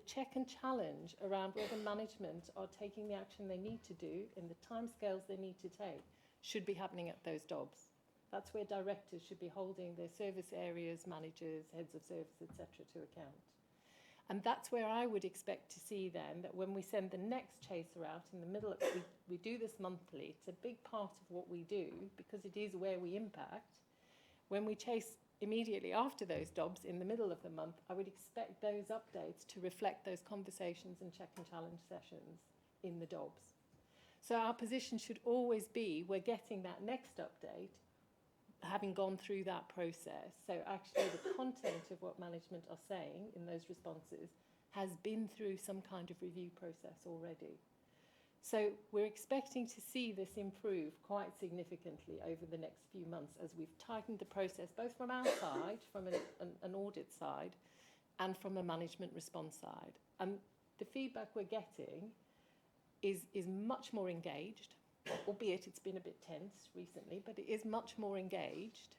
check and challenge around whether management are taking the action they need to do in the timescales they need to take should be happening at those DOBs. That's where directors should be holding their service areas, managers, heads of service, etc. to account. And that's where I would expect to see then that when we send the next chaser out in the middle, we do this monthly, it's a big part of what we do because it is where we impact. When we chase immediately after those DOBs in the middle of the month, I would expect those updates to reflect those conversations and check and challenge sessions in the DOBs. So our position should always be we're getting that next update having gone through that process. So actually the content of what management are saying in those responses has been through some kind of review process already. So we're expecting to see this improve quite significantly over the next few months as we've tightened the process, both from our side, from an audit side, and from a management response side. And the feedback we're getting is much more engaged, albeit it's been a bit tense recently, but it is much more engaged.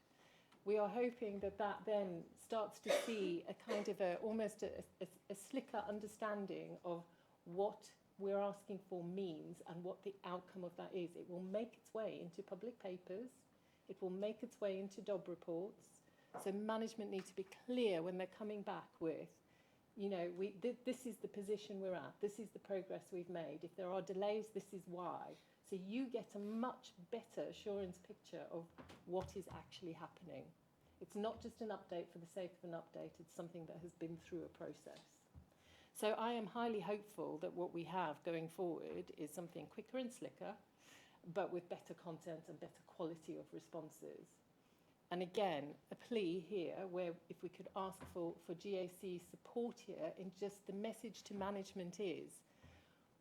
We are hoping that that then starts to see a kind of almost a slicker understanding of what we're asking for means and what the outcome of that is. It will make its way into public papers. It will make its way into DOB reports. So management need to be clear when they're coming back with, you know, this is the position we're at. This is the progress we've made. If there are delays, this is why. So you get a much better assurance picture of what is actually happening. It's not just an update for the sake of an update. It's something that has been through a process. So I am highly hopeful that what we have going forward is something quicker and slicker, but with better content and better quality of responses. And again, a plea here where if we could ask for GAC support here in just the message to management is,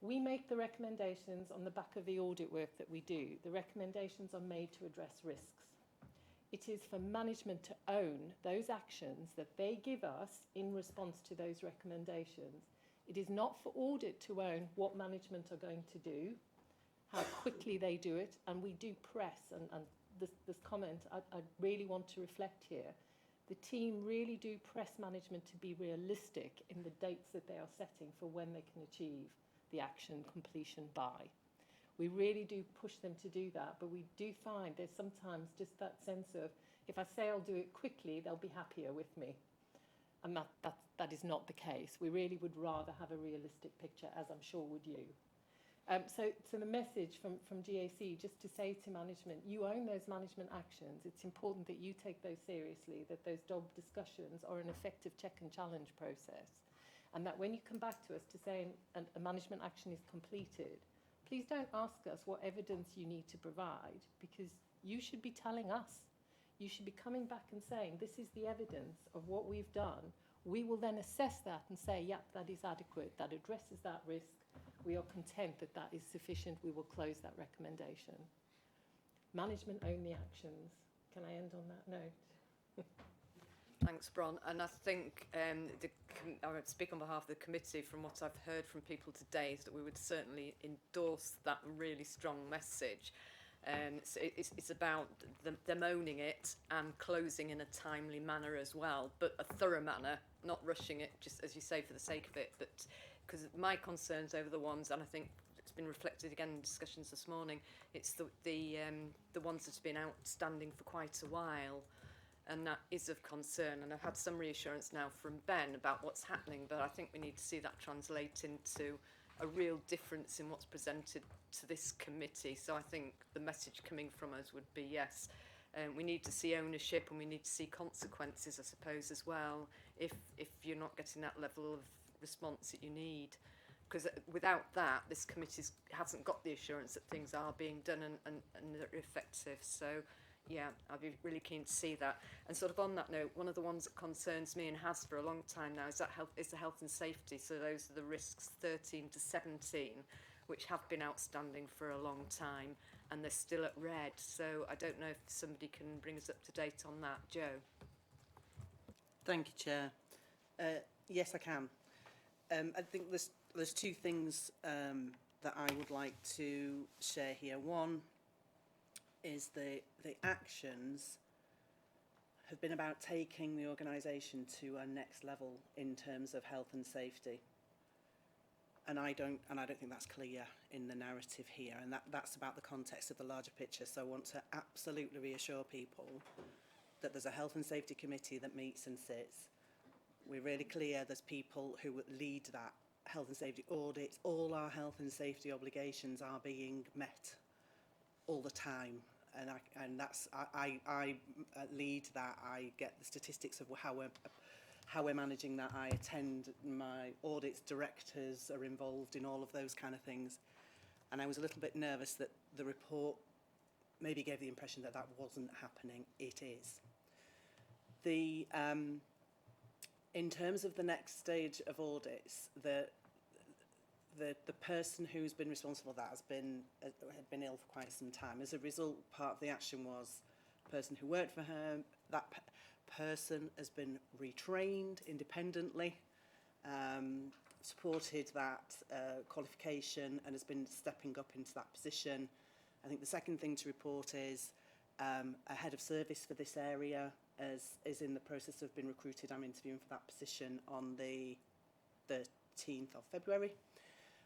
we make the recommendations on the back of the audit work that we do. The recommendations are made to address risks. It is for management to own those actions that they give us in response to those recommendations. It is not for audit to own what management are going to do, how quickly they do it, and we do press, and this comment I really want to reflect here. The team really do press management to be realistic in the dates that they are setting for when they can achieve the action completion by. We really do push them to do that, but we do find there's sometimes just that sense of, if I say I'll do it quickly, they'll be happier with me. And that is not the case. We really would rather have a realistic picture, as I'm sure would you. So the message from GAC, just to say to management, you own those management actions. It's important that you take those seriously, that those DOB discussions are an effective check and challenge process. And that when you come back to us to say a management action is completed, please don't ask us what evidence you need to provide, because you should be telling us. You should be coming back and saying, this is the evidence of what we've done. We will then assess that and say, yep, that is adequate, that addresses that risk. We are content that that is sufficient. We will close that recommendation. Management own the actions. Can I end on that note? Thanks, Bron. And I think I would speak on behalf of the committee. From what I've heard from people today, is that we would certainly endorse that really strong message. So it's about them owning it and closing in a timely manner as well, but a thorough manner, not rushing it, just as you say, for the sake of it. But because my concerns over the ones, and I think it's been reflected again in discussions this morning, it's the ones that have been outstanding for quite a while. And that is of concern, and I've had some reassurance now from Ben about what's happening, but I think we need to see that translate into a real difference in what's presented to this committee. So I think the message coming from us would be yes, we need to see ownership, and we need to see consequences, I suppose, as well, if you're not getting that level of response that you need. Because without that, this committee hasn't got the assurance that things are being done and they're effective. So yeah, I'd be really keen to see that. And sort of on that note, one of the ones that concerns me and has for a long time now is the health and safety. So those are the risks 13 to 17, which have been outstanding for a long time, and they're still at red. So I don't know if somebody can bring us up to date on that. Joe? Thank you, Chair. Yes, I can. I think there's two things that I would like to share here. One is the actions have been about taking the organisation to a next level in terms of health and safety. And I don't think that's clear in the narrative here, and that's about the context of the larger picture. So I want to absolutely reassure people that there's a health and safety committee that meets and sits. We're really clear there's people who lead that health and safety audits. All our health and safety obligations are being met all the time. And I lead that. I get the statistics of how we're managing that. I attend my audits, directors are involved in all of those kind of things. And I was a little bit nervous that the report maybe gave the impression that that wasn't happening. It is. In terms of the next stage of audits, the person who's been responsible for that had been ill for quite some time. As a result, part of the action was the person who worked for her. That person has been retrained independently, supported that qualification, and has been stepping up into that position. I think the second thing to report is a head of service for this area is in the process of being recruited. I'm interviewing for that position on the 13th of February,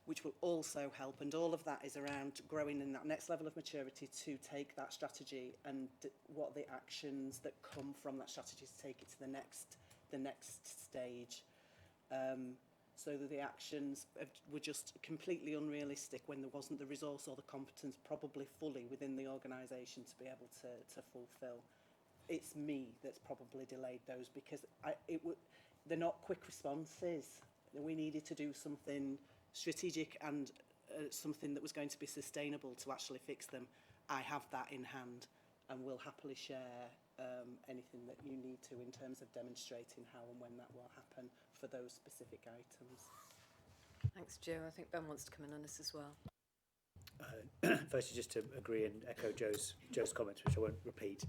which will also help, and all of that is around growing in that next level of maturity to take that strategy and what the actions that come from that strategy to take it to the next stage. So that the actions were just completely unrealistic when there wasn't the resource or the competence probably fully within the organisation to be able to fulfil. It's me that's probably delayed those, because they're not quick responses. We needed to do something strategic and something that was going to be sustainable to actually fix them. I have that in hand and will happily share anything that you need to in terms of demonstrating how and when that will happen for those specific items. Thanks, Jo. I think Ben wants to come in on this as well. Firstly, just to agree and echo Jo's comments, which I won't repeat,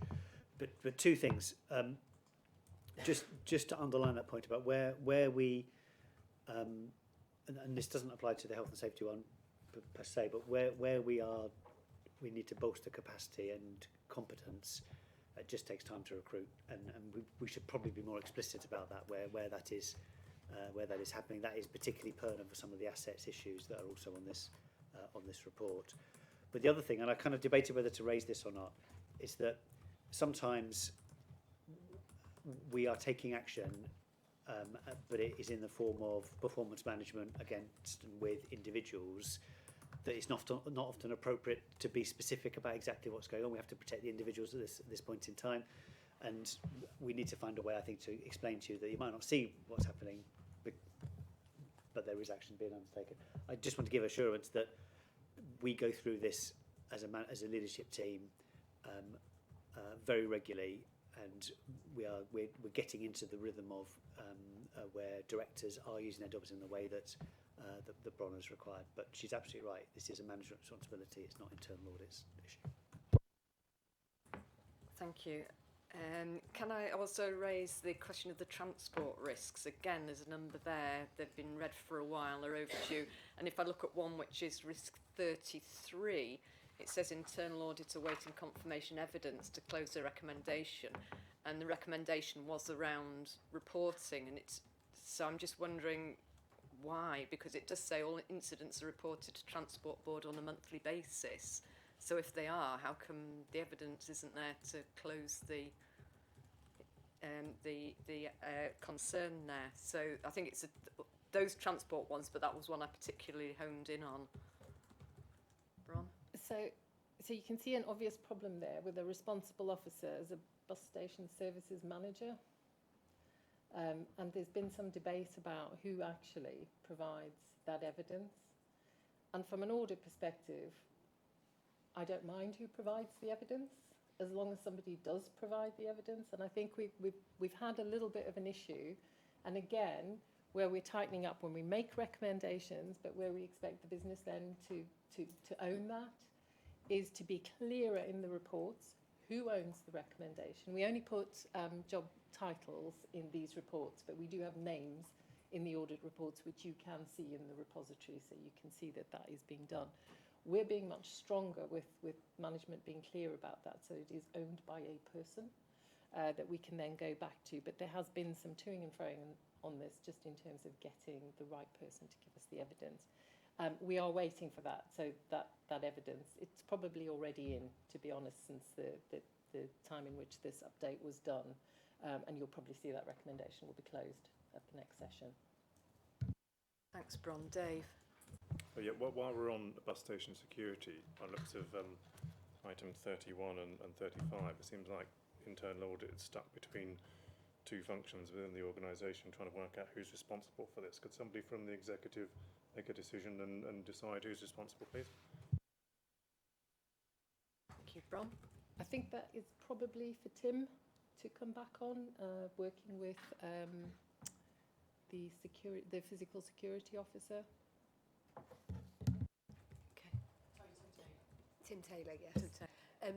but two things. Just to underline that point about where we, and this doesn't apply to the health and safety one per se, but where we need to bolster capacity and competence. It just takes time to recruit, and we should probably be more explicit about that, where that is happening. That is particularly pertinent for some of the assets issues that are also on this report. But the other thing, and I kind of debated whether to raise this or not, is that sometimes we are taking action, but it is in the form of performance management against and with individuals. That it's not often appropriate to be specific about exactly what's going on. We have to protect the individuals at this point in time, and we need to find a way, I think, to explain to you that you might not see what's happening, but there is action being undertaken. I just want to give assurance that we go through this as a leadership team very regularly, and we're getting into the rhythm of where directors are using their jobs in the way that the Bron has required. But she's absolutely right. This is a management responsibility. It's not internal audit's issue. Thank you. Can I also raise the question of the transport risks? Again, there's a number there. They've been read for a while. They're overdue. And if I look at one which is risk 33, it says internal audit awaiting confirmation evidence to close the recommendation. And the recommendation was around reporting. So I'm just wondering why, because it does say all incidents are reported to Transport Board on a monthly basis. So if they are, how come the evidence isn't there to close the concern there? So I think it's those transport ones, but that was one I particularly honed in on. Bron? So you can see an obvious problem there with a responsible officer as a bus station services manager. And there's been some debate about who actually provides that evidence. And from an audit perspective, I don't mind who provides the evidence, as long as somebody does provide the evidence. And I think we've had a little bit of an issue, and again, where we're tightening up when we make recommendations, but where we expect the business then to own that, is to be clearer in the reports who owns the recommendation. We only put job titles in these reports, but we do have names in the audit reports, which you can see in the repository, so you can see that is being done. We're being much stronger with management being clear about that, so it is owned by a person that we can then go back to. But there has been some toing and froing on this, just in terms of getting the right person to give us the evidence. We are waiting for that, so that evidence, it's probably already in, to be honest, since the time in which this update was done, and you'll probably see that recommendation will be closed at the next session. Thanks, Bron. Dave? Oh, yeah, while we're on bus station security, I looked at item 31 and 35. It seems like internal audit is stuck between two functions within the organisation, trying to work out who's responsible for this. Could somebody from the executive make a decision and decide who's responsible, please? Thank you, Bron. I think that is probably for Tim to come back on, working with the physical security officer. Tim Taylor, yes. Tim Taylor.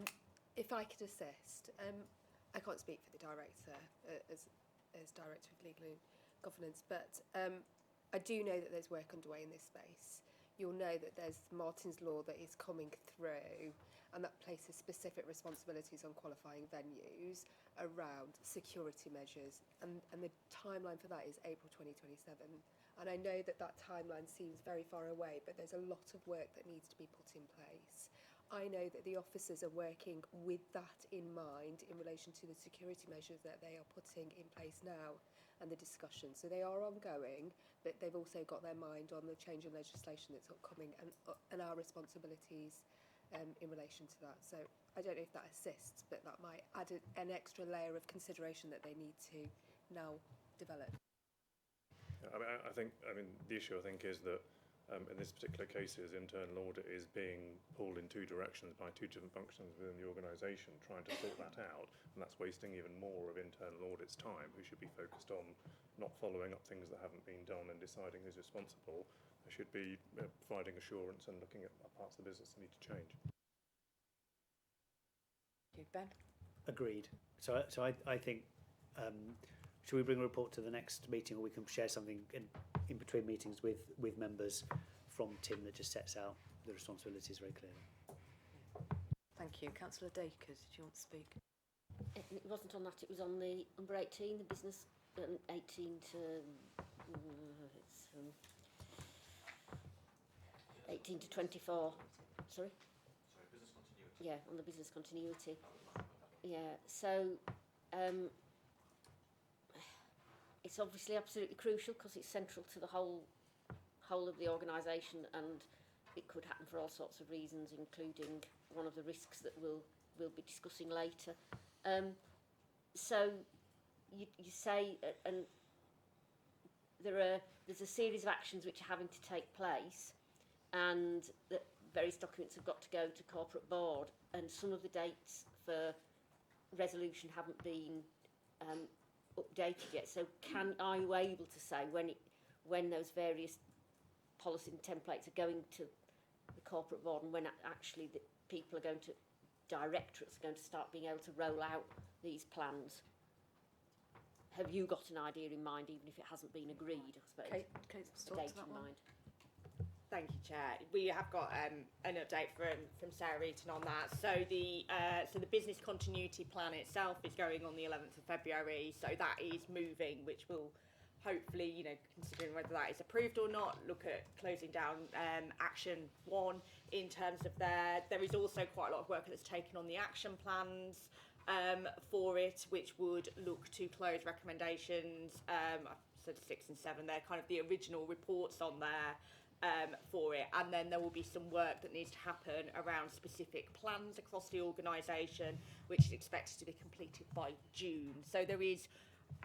If I could assist, I can't speak for the director as director of legal and governance, but I do know that there's work underway in this space. You'll know that there's Martin's Law that is coming through, and that places specific responsibilities on qualifying venues around security measures, and the timeline for that is April 2027. And I know that that timeline seems very far away, but there's a lot of work that needs to be put in place. I know that the officers are working with that in mind in relation to the security measures that they are putting in place now and the discussion. So they are ongoing, but they've also got their mind on the change in legislation that's upcoming and our responsibilities in relation to that. So I don't know if that assists, but that might add an extra layer of consideration that they need to now develop. I mean, the issue I think is that in this particular case, internal audit is being pulled in two directions by two different functions within the organisation, trying to sort that out, and that's wasting even more of internal audit's time, who should be focused on not following up things that haven't been done and deciding who's responsible. They should be providing assurance and looking at parts of the business that need to change. Thank you, Ben. Agreed. So I think, should we bring a report to the next meeting, or we can share something in between meetings with members from Tim that just sets out the responsibilities very clearly? Thank you. Councillor Dacres, did you want to speak? It wasn't on that, it was on the number 18, the business 18 to 18 to 24. Sorry, business continuity. Yeah, on the business continuity. Yeah, so it's obviously absolutely crucial because it's central to the whole of the organisation, and it could happen for all sorts of reasons, including one of the risks that we'll be discussing later. So you say, and there's a series of actions which are having to take place, and that various documents have got to go to corporate board, and some of the dates for resolution haven't been updated yet. So are you able to say when those various policy templates are going to the corporate board, and when actually the people are going to, directorates are going to start being able to roll out these plans? Have you got an idea in mind, even if it hasn't been agreed, I suppose? Kate, a talk to date that in one. mind. Thank you, Chair. We have got an update from Sarah Eaton on that. So the business continuity plan itself is going on the 11th of February. So that is moving, which will hopefully, considering whether that is approved or not, look at closing down action 1 in terms of there is also quite a lot of work that's taken on the action plans for it, which would look to close recommendations. So 6 and 7, they're kind of the original reports on there. For it, and then there will be some work that needs to happen around specific plans across the organisation, which is expected to be completed by June. So there is,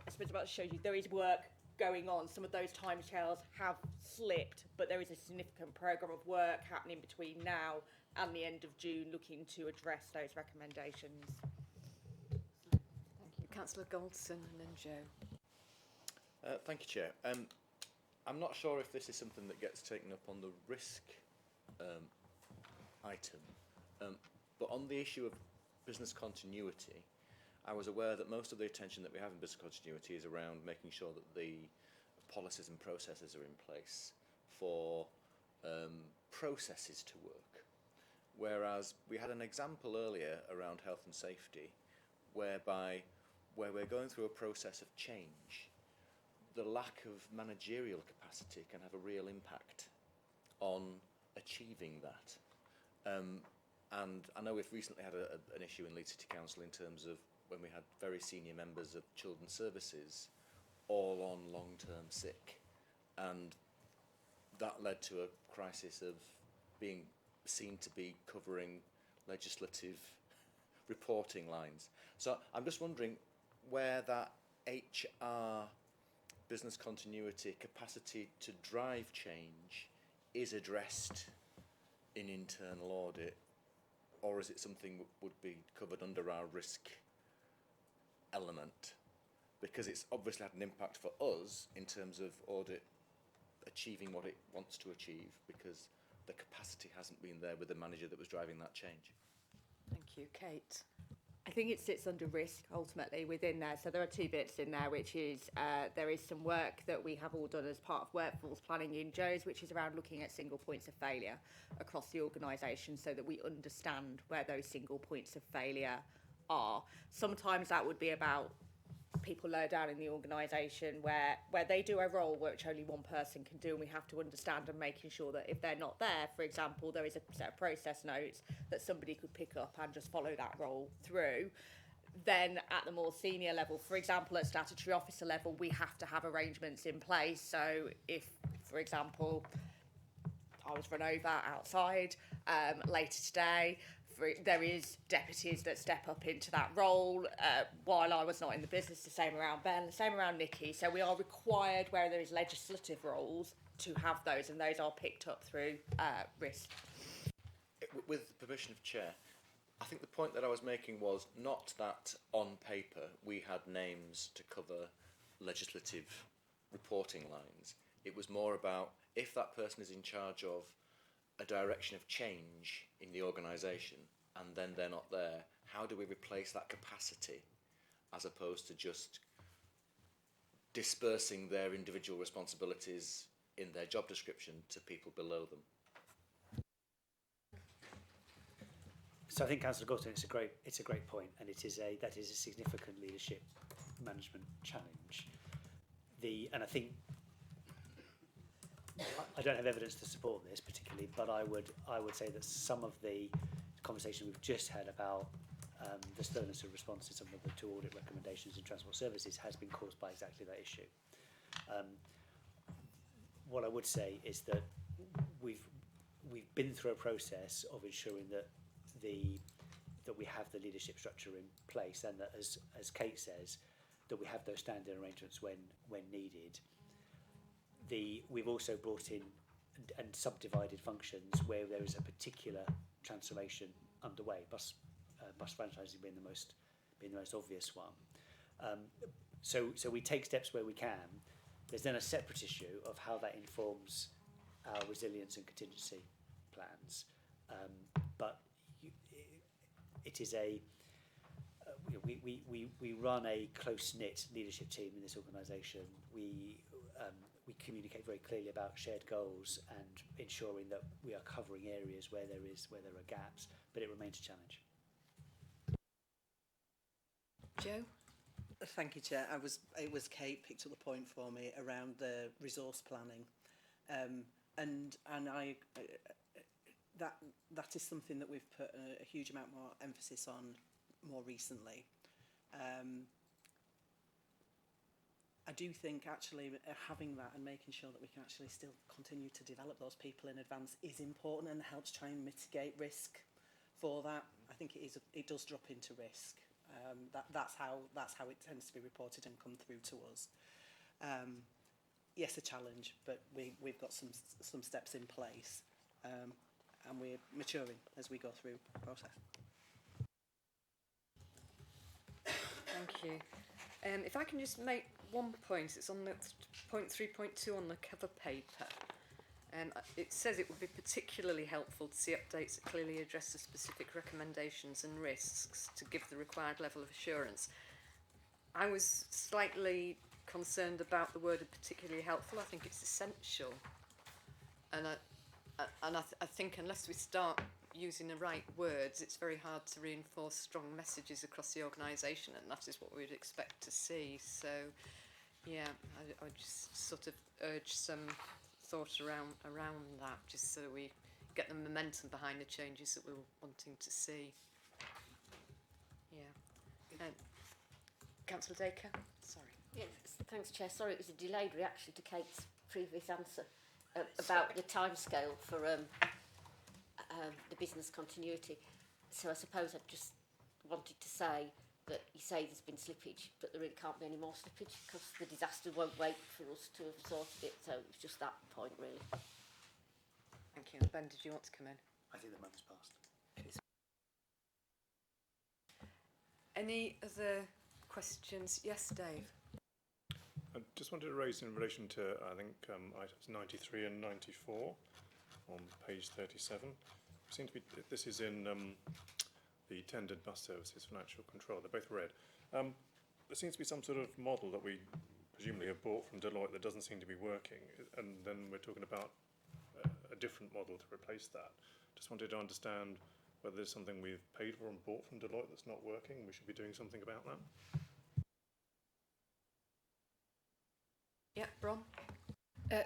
I suppose, about to show you, there is work going on. Some of those timescales have slipped, but there is a significant programme of work happening between now and the end of June, looking to address those recommendations. Thank you. Councillor Goldson and then Joe. Thank you, Chair. I'm not sure if this is something that gets taken up on the risk item, but on the issue of business continuity, I was aware that most of the attention that we have in business continuity is around making sure that the policies and processes are in place for processes to work. Whereas we had an example earlier around health and safety, where we're going through a process of change, the lack of managerial capacity can have a real impact on achieving that. And I know we've recently had an issue in Leeds City Council in terms of when we had very senior members of Children's Services all on long-term sick, and that led to a crisis of being seen to be covering legislative reporting lines. So I'm just wondering where that HR business continuity capacity to drive change is addressed in internal audit, or is it something that would be covered under our risk element? Because it's obviously had an impact for us in terms of audit achieving what it wants to achieve, because the capacity hasn't been there with the manager that was driving that change. Thank you. Kate? I think it sits under risk ultimately within there. So there are two bits in there, which is there is some work that we have all done as part of workforce planning in Joe's, which is around looking at single points of failure across the organisation so that we understand where those single points of failure are. Sometimes that would be about people lower down in the organisation where they do a role which only one person can do, and we have to understand and making sure that if they're not there, for example, there is a set of process notes that somebody could pick up and just follow that role through. Then at the more senior level, for example, at statutory officer level, we have to have arrangements in place. So if, for example, I was run over outside later today, there is deputies that step up into that role while I was not in the business, the same around Ben, the same around Nikki. So we are required, where there is legislative roles, to have those, and those are picked up through risk. With the permission of Chair, I think the point that I was making was not that on paper we had names to cover legislative reporting lines. It was more about if that person is in charge of a direction of change in the organisation and then they're not there, how do we replace that capacity as opposed to just dispersing their individual responsibilities in their job description to people below them? So I think Councillor Gorton, it's a great point, and that is a significant leadership management challenge. And I think I don't have evidence to support this particularly, but I would say that some of the conversation we've just had about the slowness of response to some of the two audit recommendations in transport services has been caused by exactly that issue. What I would say is that we've been through a process of ensuring that we have the leadership structure in place, and that, as Kate says, that we have those standing arrangements when needed. We've also brought in and subdivided functions where there is a particular transformation underway. Bus franchising being the most obvious one. So we take steps where we can. There's then a separate issue of how that informs our resilience and contingency plans. But it is we run a close-knit leadership team in this organisation. We communicate very clearly about shared goals and ensuring that we are covering areas where there are gaps, but it remains a challenge. Joe? Thank you, Chair. It was Kate picked up the point for me around the resource planning, and that is something that we've put a huge amount more emphasis on more recently. I do think actually having that and making sure that we can actually still continue to develop those people in advance is important and helps try and mitigate risk for that. I think it does drop into risk. That's how it tends to be reported and come through to us. Yes, a challenge, but we've got some steps in place, and we're maturing as we go through the process. Thank you. If I can just make one point, it's on the point 3.2 on the cover paper. It says it would be particularly helpful to see updates that clearly address the specific recommendations and risks to give the required level of assurance. I was slightly concerned about the word particularly helpful. I think it's essential. And I think unless we start using the right words, it's very hard to reinforce strong messages across the organisation, and that is what we'd expect to see. So, yeah, I would just sort of urge some thought around that, just so we get the momentum behind the changes that we're wanting to see. Yeah. Councillor Dacre? Sorry. Yes, thanks, Chair. Sorry, it was a delayed reaction to Kate's previous answer about the timescale for the business continuity. So I suppose I just wanted to say that you say there's been slippage, but there really can't be any more slippage because the disaster won't wait for us to have sorted it. So it's just that point, really. Thank you. Ben, did you want to come in? I think the moment's passed. Any other questions? Yes, Dave. I just wanted to raise in relation to, I think, items 93 and 94. on page 37. Seems to be, this is in the tendered bus services financial control. They're both red. There seems to be some sort of model that we presumably have bought from Deloitte that doesn't seem to be working, and then we're talking about a different model to replace that. Just wanted to understand whether there's something we've paid for and bought from Deloitte that's not working. We should be doing something about that. Yeah, Bron?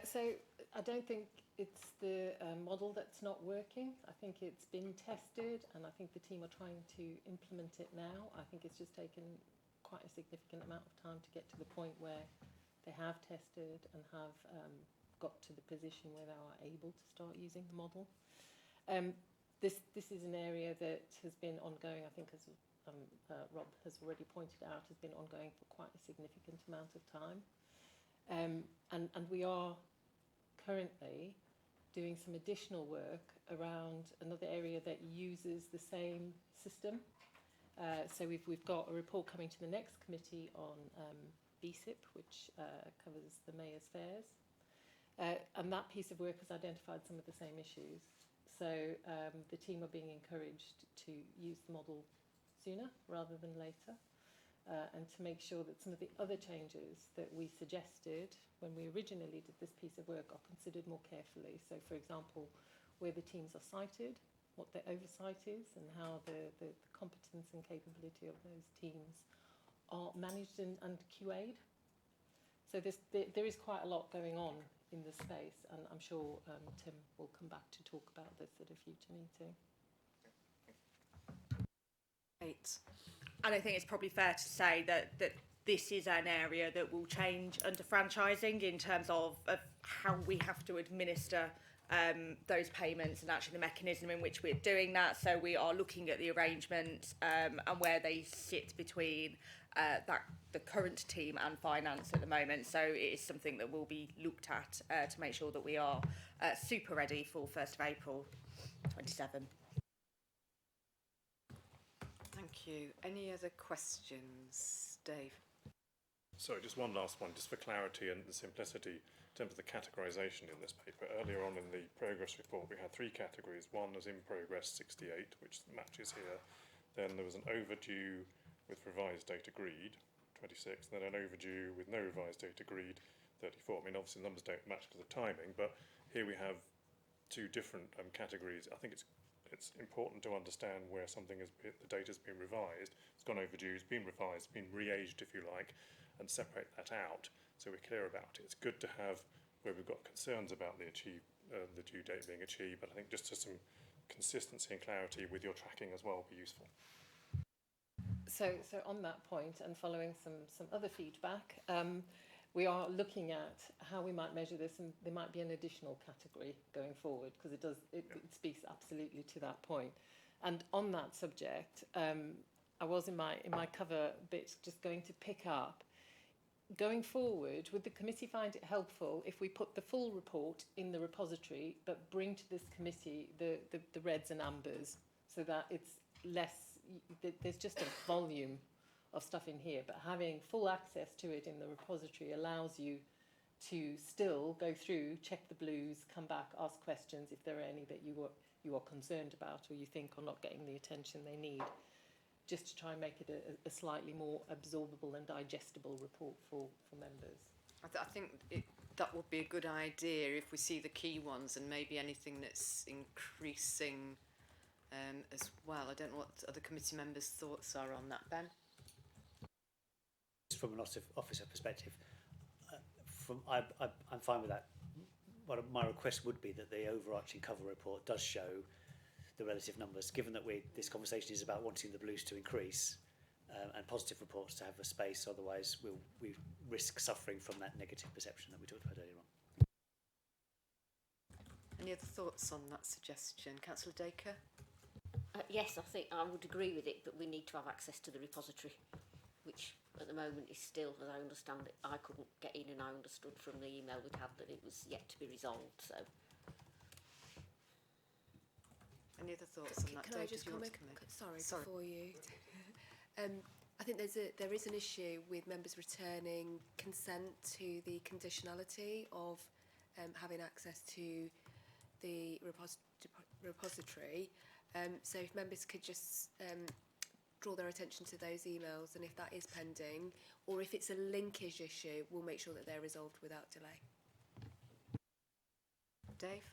So I don't think it's the model that's not working. I think it's been tested, and I think the team are trying to implement it now. I think it's just taken quite a significant amount of time to get to the point where they have tested and have got to the position where they are able to start using the model. This is an area that has been ongoing, I think, as Rob has already pointed out, has been ongoing for quite a significant amount of time. And we are currently doing some additional work around another area that uses the same system. So we've got a report coming to the next committee on BSIP, which covers the Mayor's Fairs. And that piece of work has identified some of the same issues. So the team are being encouraged to use the model sooner rather than later, and to make sure that some of the other changes that we suggested when we originally did this piece of work are considered more carefully. So, for example, where the teams are cited, what their oversight is, and how the competence and capability of those teams are managed and QA'd. So there is quite a lot going on in the space, and I'm sure Tim will come back to talk about this at a future meeting. 8. And I think it's probably fair to say that this is an area that will change under franchising in terms of how we have to administer those payments and actually the mechanism in which we're doing that. So we are looking at the arrangements and where they sit between the current team and finance at the moment. So it is something that will be looked at to make sure that we are super ready for 1st of April 27. Thank you. Any other questions? Dave? Sorry, just one last one, just for clarity and simplicity in terms of the categorisation in this paper. Earlier on in the progress report, we had 3 categories. One was in progress 68, which matches here. Then there was an overdue with revised date agreed, 26, and then an overdue with no revised date agreed, 34. I mean, obviously the numbers don't match because of timing, but here we have 2 different categories. I think it's important to understand where something has the date has been revised, it's gone overdue, it's been revised, it's been re-aged if you like, and separate that out so we're clear about it. It's good to have where we've got concerns about the due date being achieved, but I think just some consistency and clarity with your tracking as well would be useful. So on that point, and following some other feedback, we are looking at how we might measure this, and there might be an additional category going forward because it speaks absolutely to that point. And on that subject, I was in my cover bit just going to pick up. Going forward, would the committee find it helpful if we put the full report in the repository, but bring to this committee the reds and ambers, so that it's less? There's just a volume of stuff in here, but having full access to it in the repository allows you to still go through, check the blues, come back, ask questions if there are any that you are concerned about or you think are not getting the attention they need, just to try and make it a slightly more absorbable and digestible report for members. I think that would be a good idea if we see the key ones and maybe anything that's increasing as well. I don't know what other committee members' thoughts are on that, Ben? From an officer perspective, I'm fine with that. My request would be that the overarching cover report does show the relative numbers, given that this conversation is about wanting the blues to increase and positive reports to have a space, otherwise we risk suffering from that negative perception that we talked about earlier on. Any other thoughts on that suggestion? Councillor Dacre? Yes, I think I would agree with it, but we need to have access to the repository, which at the moment is still, as I understand it, I couldn't get in, and I understood from the email we'd had that it was yet to be resolved. So, any other thoughts on that? Can I just comment? Sorry, before you. I think there is an issue with members returning consent to the conditionality of having access to the repository. So if members could just draw their attention to those emails, and if that is pending, or if it's a linkage issue, we'll make sure that they're resolved without delay. Dave?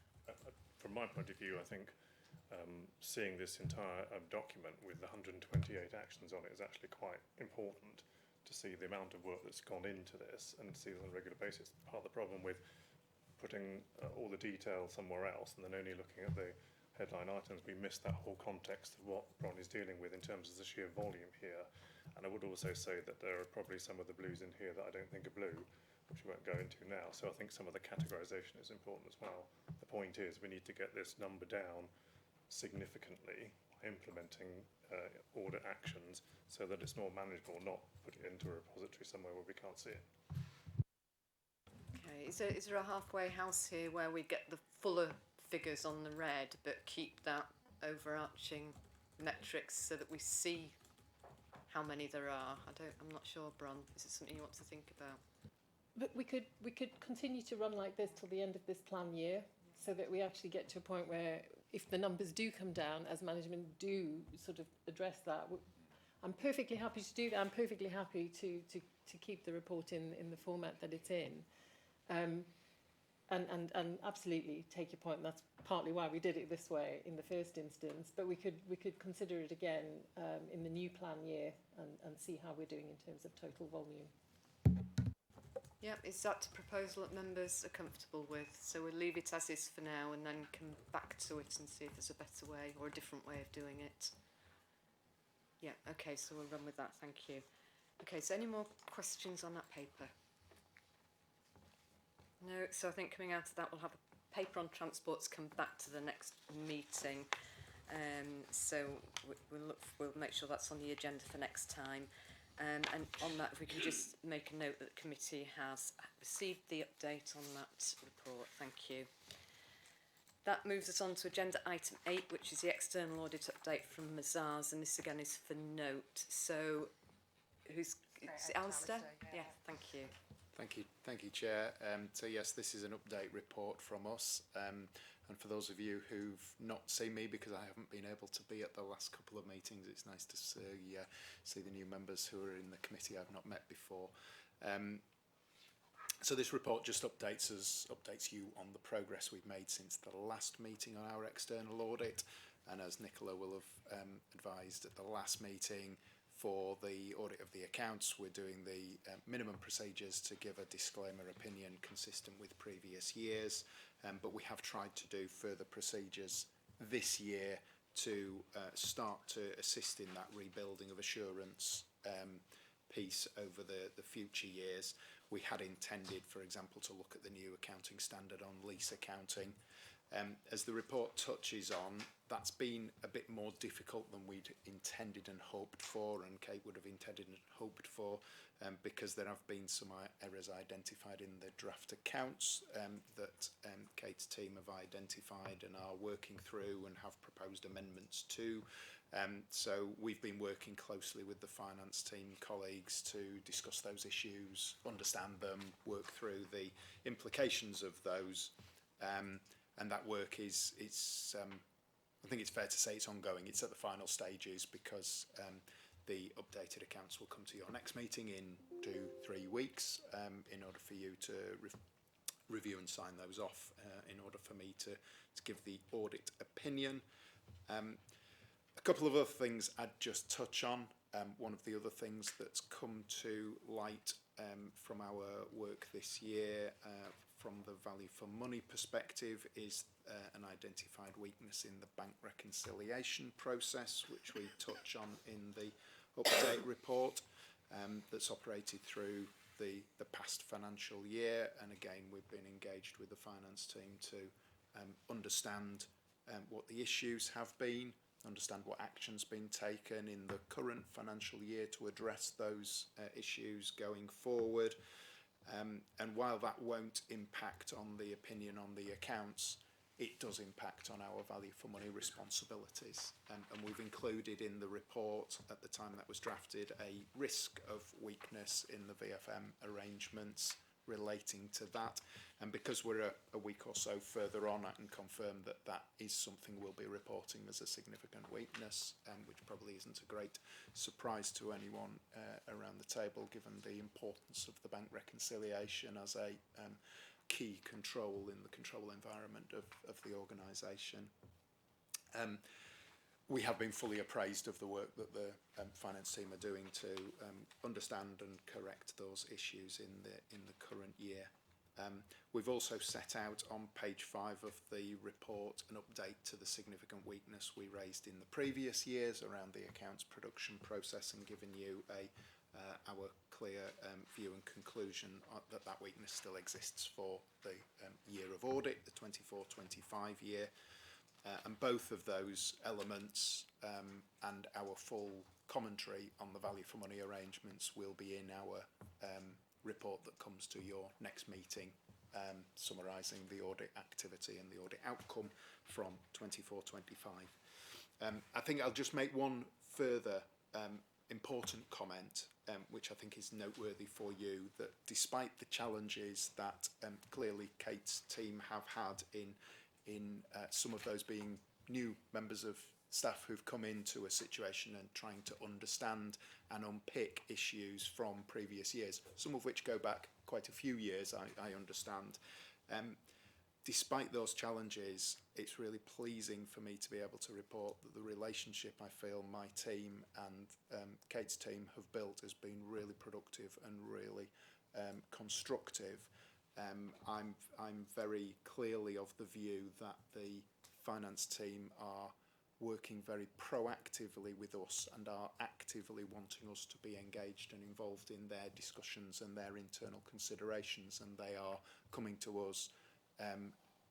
From my point of view, I think seeing this entire document with the 128 actions on it is actually quite important to see the amount of work that's gone into this and see it on a regular basis. Part of the problem with putting all the detail somewhere else and then only looking at the headline items, we miss that whole context of what Bron is dealing with in terms of the sheer volume here. And I would also say that there are probably some of the blues in here that I don't think are blue, which we won't go into now. So I think some of the categorisation is important as well. The point is we need to get this number down significantly by implementing audit actions so that it's more manageable, not put it into a repository somewhere where we can't see it. Okay, is there a halfway house here where we get the fuller figures on the red but keep that overarching metrics so that we see how many there are? I'm not sure, Bron. Is it something you want to think about? But we could continue to run like this till the end of this plan year, so that we actually get to a point where if the numbers do come down, as management do sort of address that, I'm perfectly happy to do that. I'm perfectly happy to keep the report in the format that it's in. And absolutely take your point. That's partly why we did it this way in the first instance. But we could consider it again in the new plan year and see how we're doing in terms of total volume. Yeah, is that a proposal that members are comfortable with? So we'll leave it as is for now and then come back to it and see if there's a better way or a different way of doing it. Yeah, okay, so we'll run with that, thank you. Okay, so any more questions on that paper? No, so I think coming out of that we'll have a paper on transport to come back to the next meeting. So we'll make sure that's on the agenda for next time. And on that, if we can just make a note that the committee has received the update on that report. Thank you. That moves us on to agenda item 8, which is the external audit update from Mazars, and this again is for note. So, is it Alistair? Yeah, thank you. Thank you, Chair. So yes, this is an update report from us. And for those of you who've not seen me, because I haven't been able to be at the last couple of meetings, it's nice to see the new members who are in the committee I've not met before. So this report just updates you on the progress we've made since the last meeting on our external audit. And as Nicola will have advised at the last meeting, for the audit of the accounts, we're doing the minimum procedures to give a disclaimer opinion consistent with previous years, but we have tried to do further procedures this year to start to assist in that rebuilding of assurance piece over the future years. We had intended, for example, to look at the new accounting standard on lease accounting. As the report touches on, that's been a bit more difficult than we'd intended and hoped for, and Kate would have intended and hoped for, because there have been some errors identified in the draft accounts that Kate's team have identified and are working through and have proposed amendments to. So we've been working closely with the finance team colleagues to discuss those issues, understand them, work through the implications of those. And that work is I think it's fair to say it's ongoing. It's at the final stages because the updated accounts will come to your next meeting in 2-3 weeks in order for you to review and sign those off in order for me to give the audit opinion. A couple of other things I'd just touch on. One of the other things that's come to light from our work this year from the value for money perspective is an identified weakness in the bank reconciliation process, which we touch on in the update report that's operated through the past financial year. And again, we've been engaged with the finance team to understand what the issues have been, understand what action's been taken in the current financial year to address those issues going forward. And while that won't impact on the opinion on the accounts, it does impact on our value for money responsibilities. And we've included in the report at the time that was drafted a risk of weakness in the VFM arrangements relating to that. And because we're a week or so further on, I can confirm that that is something we'll be reporting as a significant weakness, which probably isn't a great surprise to anyone around the table, given the importance of the bank reconciliation as a key control in the control environment of the organisation. We have been fully appraised of the work that the finance team are doing to understand and correct those issues in the current year. We've also set out on page 5 of the report an update to the significant weakness we raised in the previous years around the accounts production process, and given you our clear view and conclusion that that weakness still exists for the year of audit, the 24-25 year. And both of those elements and our full commentary on the value for money arrangements will be in our report that comes to your next meeting, summarising the audit activity and the audit outcome from 24-25. I think I'll just make one further important comment, which I think is noteworthy for you, that despite the challenges that clearly Kate's team have had in some of those being new members of staff who've come into a situation and trying to understand and unpick issues from previous years, some of which go back quite a few years, I understand. Despite those challenges, it's really pleasing for me to be able to report that the relationship I feel my team and Kate's team have built has been really productive and really constructive. I'm very clearly of the view that the finance team are working very proactively with us and are actively wanting us to be engaged and involved in their discussions and their internal considerations, and they are coming to us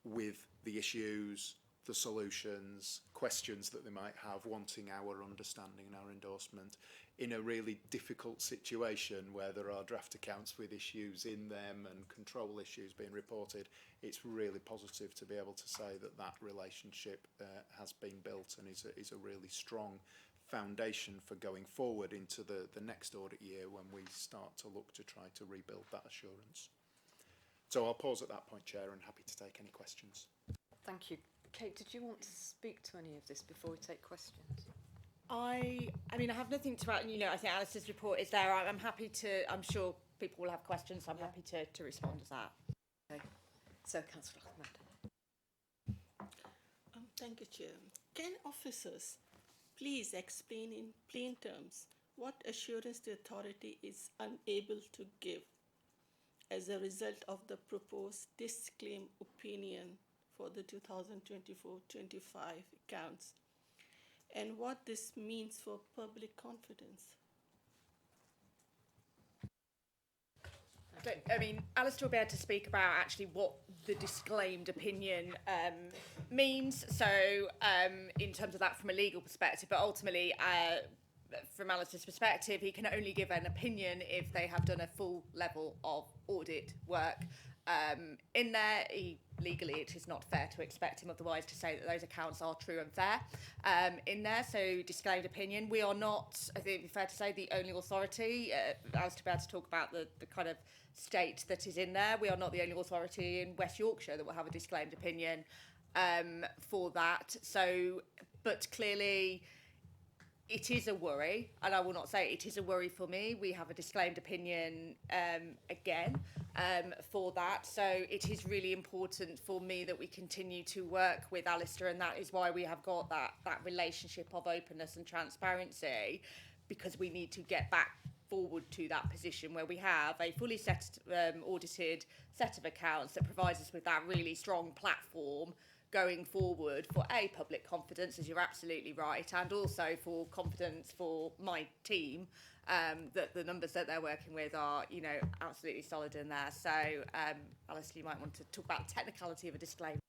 with the issues, the solutions, questions that they might have, wanting our understanding and our endorsement in a really difficult situation where there are draft accounts with issues in them and control issues being reported. It's really positive to be able to say that that relationship has been built and is a really strong foundation for going forward into the next audit year when we start to look to try to rebuild that assurance. So I'll pause at that point, Chair, and happy to take any questions. Thank you. Kate, did you want to speak to any of this before we take questions? I mean, I have nothing to add. You know, I think Alice's report is there. I'm happy to. I'm sure people will have questions, so I'm happy to respond to that. Okay. So, Councillor Ahmed. Thank you, Chair. Can officers please explain in plain terms what assurance the authority is unable to give as a result of the proposed disclaim opinion for the 2024-25 accounts, and what this means for public confidence? I mean, Alistair will be able to speak about actually what the disclaimed opinion means. So, in terms of that from a legal perspective, but ultimately, from Alistair's perspective, he can only give an opinion if they have done a full level of audit work. In there, legally, it is not fair to expect him otherwise to say that those accounts are true and fair. In there, so disclaimed opinion. We are not, I think it'd be fair to say, the only authority, as to be able to talk about the kind of state that is in there. We are not the only authority in West Yorkshire that will have a disclaimed opinion for that. So, but clearly, it is a worry, and I will not say it is a worry for me. We have a disclaimed opinion again for that. So it is really important for me that we continue to work with Alistair, and that is why we have got that relationship of openness and transparency, because we need to get back forward to that position where we have a fully audited set of accounts that provides us with that really strong platform going forward for public confidence, as you're absolutely right, and also for confidence for my team that the numbers that they're working with are, you know, absolutely solid in there. So, Alistair, you might want to talk about the technicality of a disclaimer.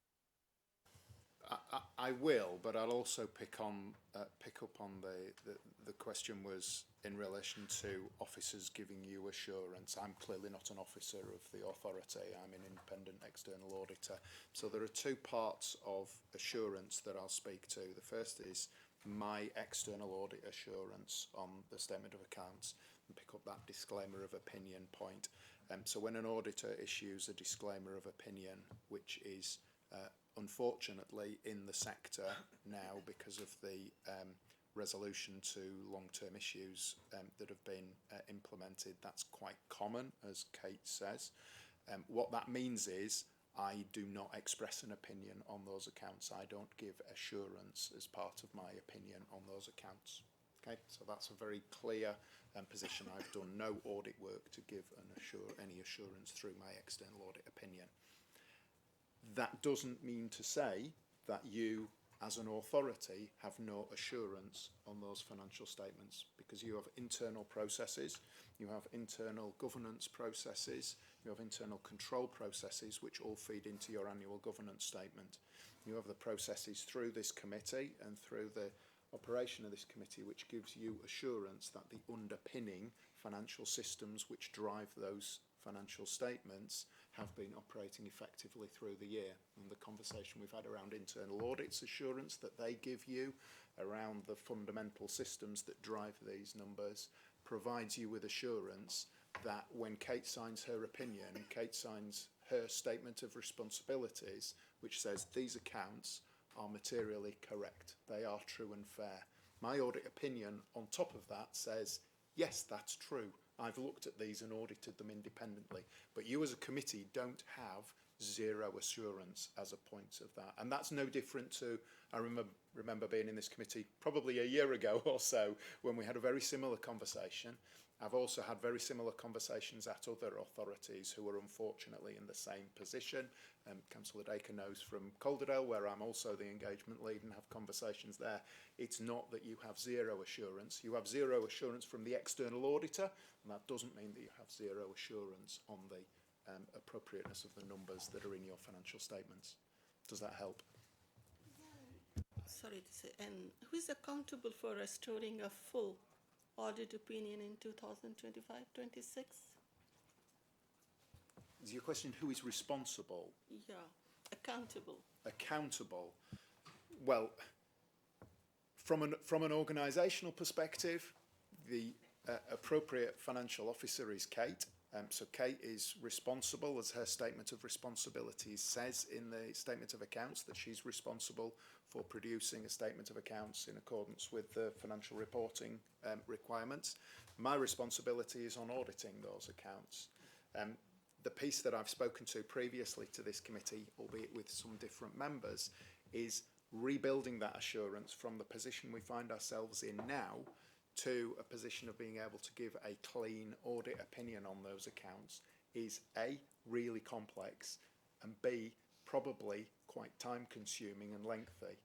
I will, but I'll also pick up on the question was in relation to officers giving you assurance. I'm clearly not an officer of the authority. I'm an independent external auditor. So there are two parts of assurance that I'll speak to. The first is my external audit assurance on the statement of accounts, and pick up that disclaimer of opinion point. So when an auditor issues a disclaimer of opinion, which is unfortunately in the sector now because of the resolution to long-term issues that have been implemented, that's quite common, as Kate says. What that means is I do not express an opinion on those accounts. I don't give assurance as part of my opinion on those accounts. Okay, so that's a very clear position. I've done no audit work to give any assurance through my external audit opinion. That doesn't mean to say that you, as an authority, have no assurance on those financial statements, because you have internal processes, you have internal governance processes, you have internal control processes which all feed into your annual governance statement. You have the processes through this committee and through the operation of this committee which gives you assurance that the underpinning financial systems which drive those financial statements have been operating effectively through the year. And the conversation we've had around internal audits assurance that they give you around the fundamental systems that drive these numbers provides you with assurance that when Kate signs her opinion, Kate signs her statement of responsibilities which says these accounts are materially correct, they are true and fair. My audit opinion on top of that says, yes, that's true. I've looked at these and audited them independently. But you as a committee don't have zero assurance as a point of that. And that's no different to, I remember being in this committee probably a year ago or so when we had a very similar conversation. I've also had very similar conversations at other authorities who are unfortunately in the same position. Councillor Dacre knows from Calderdale, where I'm also the engagement lead and have conversations there. It's not that you have zero assurance. You have zero assurance from the external auditor, and that doesn't mean that you have zero assurance on the appropriateness of the numbers that are in your financial statements. Does that help? Sorry to say, and who is accountable for restoring a full audit opinion in 2025-26? Is your question who is responsible? Yeah, accountable. Accountable. Well, from an organisational perspective, the appropriate financial officer is Kate. So Kate is responsible, as her statement of responsibilities says in the statement of accounts, that she's responsible for producing a statement of accounts in accordance with the financial reporting requirements. My responsibility is on auditing those accounts. The piece that I've spoken to previously to this committee, albeit with some different members, is rebuilding that assurance from the position we find ourselves in now to a position of being able to give a clean audit opinion on those accounts is A, really complex, and B, probably quite time consuming and lengthy.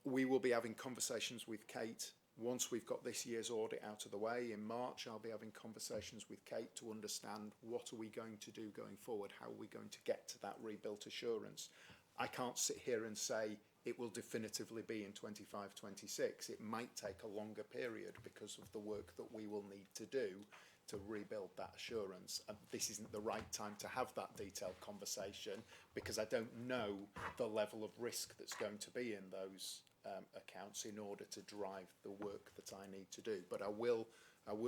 We will be having conversations with Kate once we've got this year's audit out of the way. In March, I'll be having conversations with Kate to understand what are we going to do going forward, how are we going to get to that rebuilt assurance. I can't sit here and say it will definitively be in 25-26. It might take a longer period because of the work that we will need to do to rebuild that assurance. And this isn't the right time to have that detailed conversation because I don't know the level of risk that's going to be in those accounts in order to drive the work that I need to do. But I will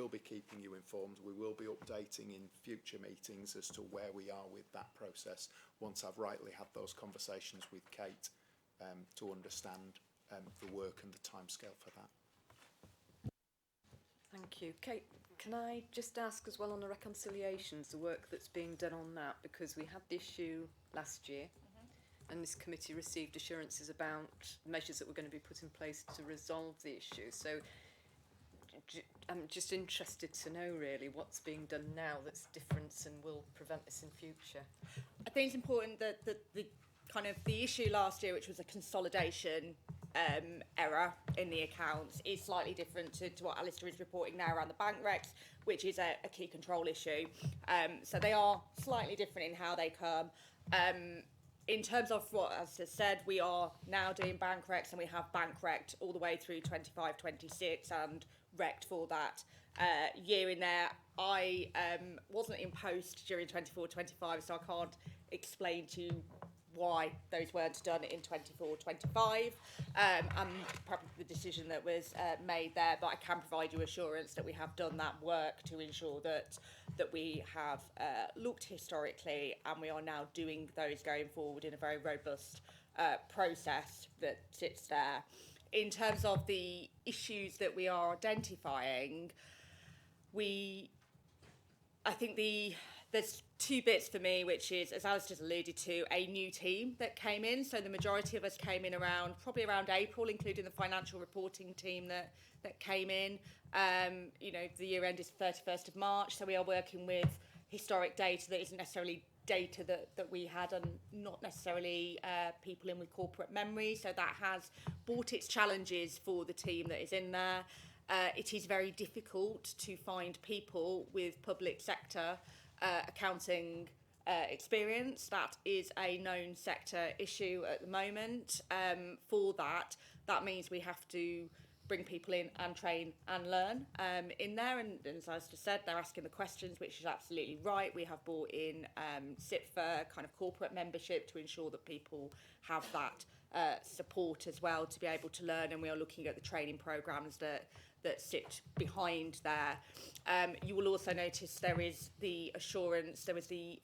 be keeping you informed. We will be updating in future meetings as to where we are with that process once I've rightly had those conversations with Kate to understand the work and the timescale for that. Thank you. Kate, can I just ask as well on the reconciliations, the work that's being done on that, because we had the issue last year and this committee received assurances about measures that were going to be put in place to resolve the issue. So I'm just interested to know really what's being done now that's different and will prevent this in future. I think it's important that the kind of the issue last year, which was a consolidation error in the accounts, is slightly different to what Alistair is reporting now around the bank recs, which is a key control issue. So they are slightly different in how they come. In terms of what Alistair said, we are now doing bank recs and we have bank recced all the way through 25-26 and recced for that year in there. I wasn't in post during 24-25, so I can't explain to you why those weren't done in 24-25 and probably the decision that was made there, but I can provide you assurance that we have done that work to ensure that that we have looked historically, and we are now doing those going forward in a very robust process that sits there. In terms of the issues that we are identifying, I think there's two bits for me, which is, as Alistair's alluded to, a new team that came in. So the majority of us came in probably around April, including the financial reporting team that came in. The year end is 31st of March, so we are working with historic data that isn't necessarily data that we had, and not necessarily people in with corporate memory. So that has brought its challenges for the team that is in there. It is very difficult to find people with public sector accounting experience. That is a known sector issue at the moment. For that means we have to bring people in and train and learn in there. And as I just said, they're asking the questions, which is absolutely right. We have brought in SIPFA kind of corporate membership to ensure that people have that support as well to be able to learn. And we are looking at the training programmes that sit behind there. You will also notice there is the assurance, there was the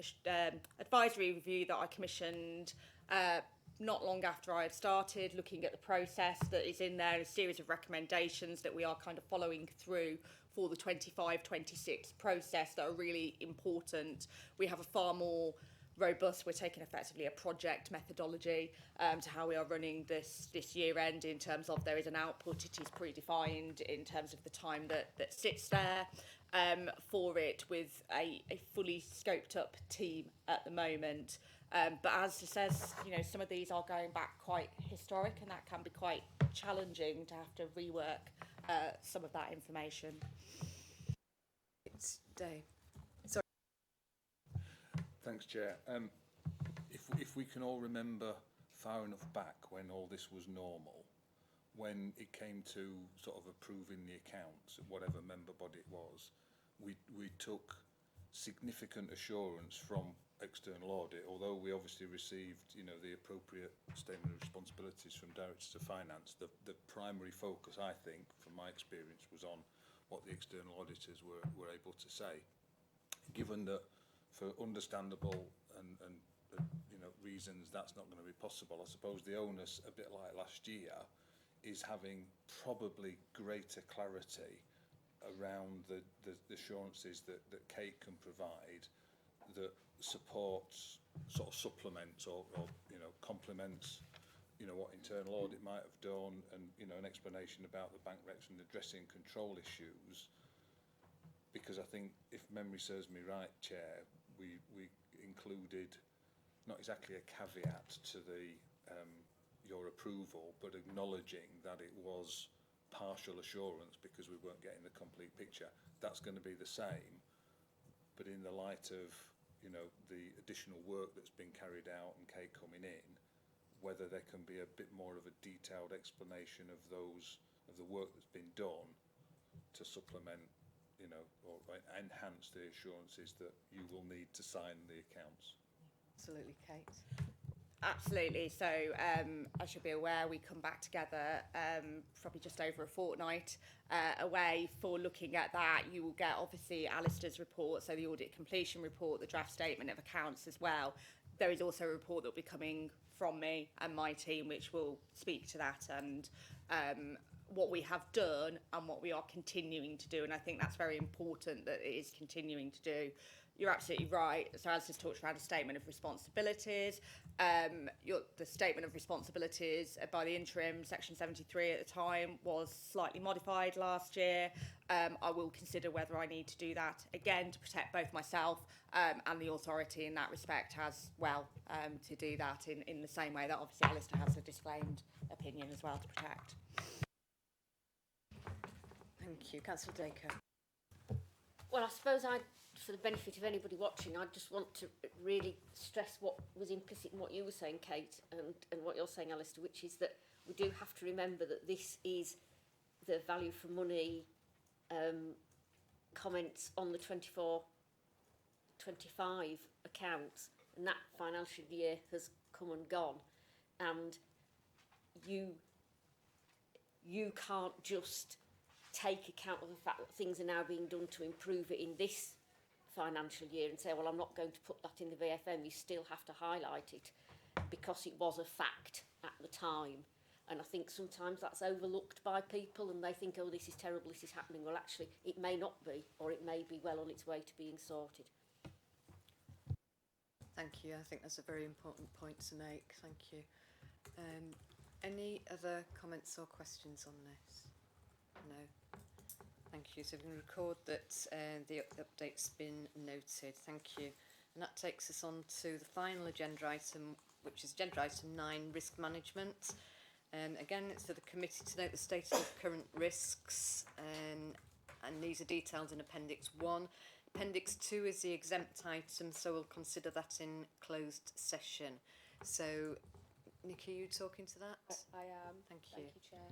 advisory review that I commissioned not long after I had started, looking at the process that is in there, a series of recommendations that we are kind of following through for the 25-26 process that are really important. We have a far more robust, we're taking effectively a project methodology to how we are running this year end, in terms of there is an output, it is predefined in terms of the time that sits there for it, with a fully scoped up team at the moment. But as it says, some of these are going back quite historic, and that can be quite challenging to have to rework some of that information. It's Dave. Thanks, Chair. If we can all remember far enough back when all this was normal, when it came to sort of approving the accounts, whatever member body it was, we took significant assurance from external audit, although we obviously received, the appropriate statement of responsibilities from directors of finance. The primary focus, I think, from my experience, was on what the external auditors were able to say. Given that, for understandable and reasons, that's not going to be possible, I suppose the onus, a bit like last year, is having probably greater clarity around the assurances that Kate can provide, that supports, sort of supplements or complements what internal audit might have done, and an explanation about the bank recs and addressing control issues. Because I think, if memory serves me right, Chair, we included not exactly a caveat to the your approval, but acknowledging that it was partial assurance because we weren't getting the complete picture. That's going to be the same, but in the light of the additional work that's been carried out and Kate coming in, whether there can be a bit more of a detailed explanation of the work that's been done to supplement or enhance the assurances that you will need to sign the accounts. Absolutely, Kate. Absolutely. So, as you'll be aware, we come back together probably just over a fortnight away for looking at that. You will get, obviously, Alistair's report, so the audit completion report, the draft statement of accounts as well. There is also a report that will be coming from me and my team, which will speak to that and what we have done and what we are continuing to do. And I think that's very important that it is continuing to do. You're absolutely right. So as just talked around a statement of responsibilities, the statement of responsibilities by the interim, section 73 at the time, was slightly modified last year. I will consider whether I need to do that again to protect both myself and the authority in that respect as well, to do that in the same way that obviously Alistair has a disclaimed opinion as well to protect. Thank you. Councillor Dacre. Well, I suppose for the benefit of anybody watching, I just want to really stress what was implicit in what you were saying, Kate, and what you're saying, Alistair, which is that we do have to remember that this is the value for money comments on the 24-25 accounts, and that financial year has come and gone, and you can't just take account of the fact that things are now being done to improve it in this financial year and say, well, I'm not going to put that in the VFM, you still have to highlight it because it was a fact at the time. And I think sometimes that's overlooked by people and they think, oh, this is terrible, this is happening. Well, actually, it may not be, or it may be well on its way to being sorted. Thank you. I think that's a very important point to make. Thank you. Any other comments or questions on this? No. Thank you. So we can record that the update's been noted. Thank you. And that takes us on to the final agenda item, which is agenda item 9, risk management. Again, it's for the committee to note the status of current risks, and these are detailed in Appendix 1. Appendix 2 is the exempt item, so we'll consider that in closed session. So, Nikki, are you talking to that? I am. Thank you. Thank you, Chair.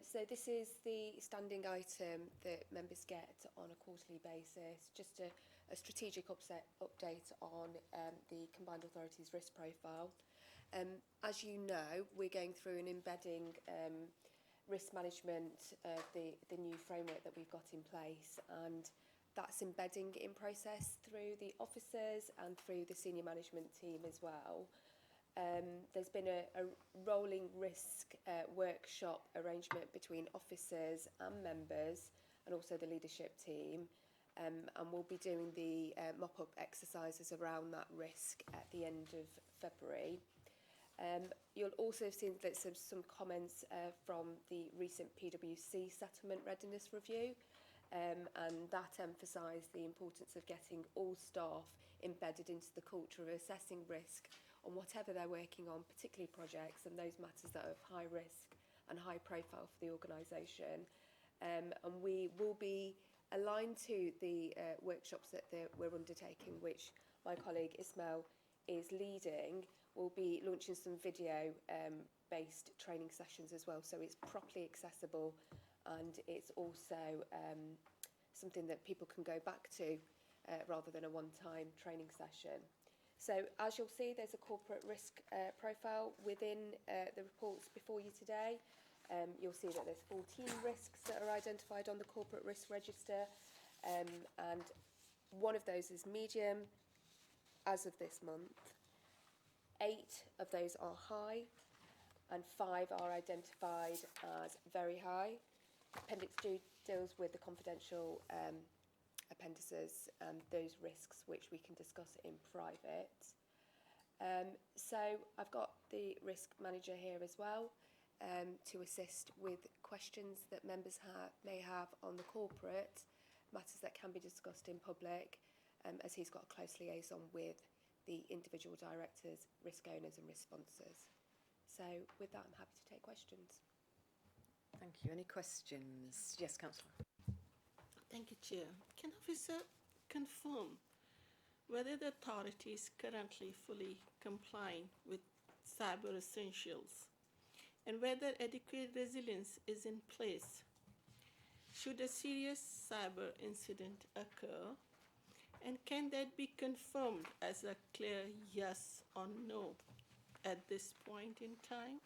So this is the standing item that members get on a quarterly basis, just a strategic update on the Combined Authorities risk profile. As you know, we're going through and embedding risk management of the new framework that we've got in place, and that's embedding in process through the officers and through the senior management team as well. There's been a rolling risk workshop arrangement between officers and members and also the leadership team, and we'll be doing the mop-up exercises around that risk at the end of February. You'll also have seen that some comments from the recent PwC settlement readiness review, and that emphasised the importance of getting all staff embedded into the culture of assessing risk on whatever they're working on, particularly projects and those matters that are of high risk and high profile for the organisation. And we will be aligned to the workshops that we're undertaking, which my colleague Ismail is leading. We'll be launching some video based training sessions as well, so it's properly accessible and it's also something that people can go back to rather than a one-time training session. So as you'll see, there's a corporate risk profile within the reports before you today. You'll see that there's 14 risks that are identified on the corporate risk register, and one of those is medium as of this month. 8 of those are high and 5 are identified as very high. Appendix 2 deals with the confidential appendices and those risks which we can discuss in private. So I've got the risk manager here as well to assist with questions that members may have on the corporate matters that can be discussed in public, as he's got a close liaison with the individual directors, risk owners and risk sponsors. So with that, I'm happy to take questions. Thank you. Any questions? Yes, Councillor. Thank you, Chair. Can officer confirm whether the authority is currently fully complying with cyber essentials and whether adequate resilience is in place should a serious cyber incident occur? And can that be confirmed as a clear yes or no at this point in time?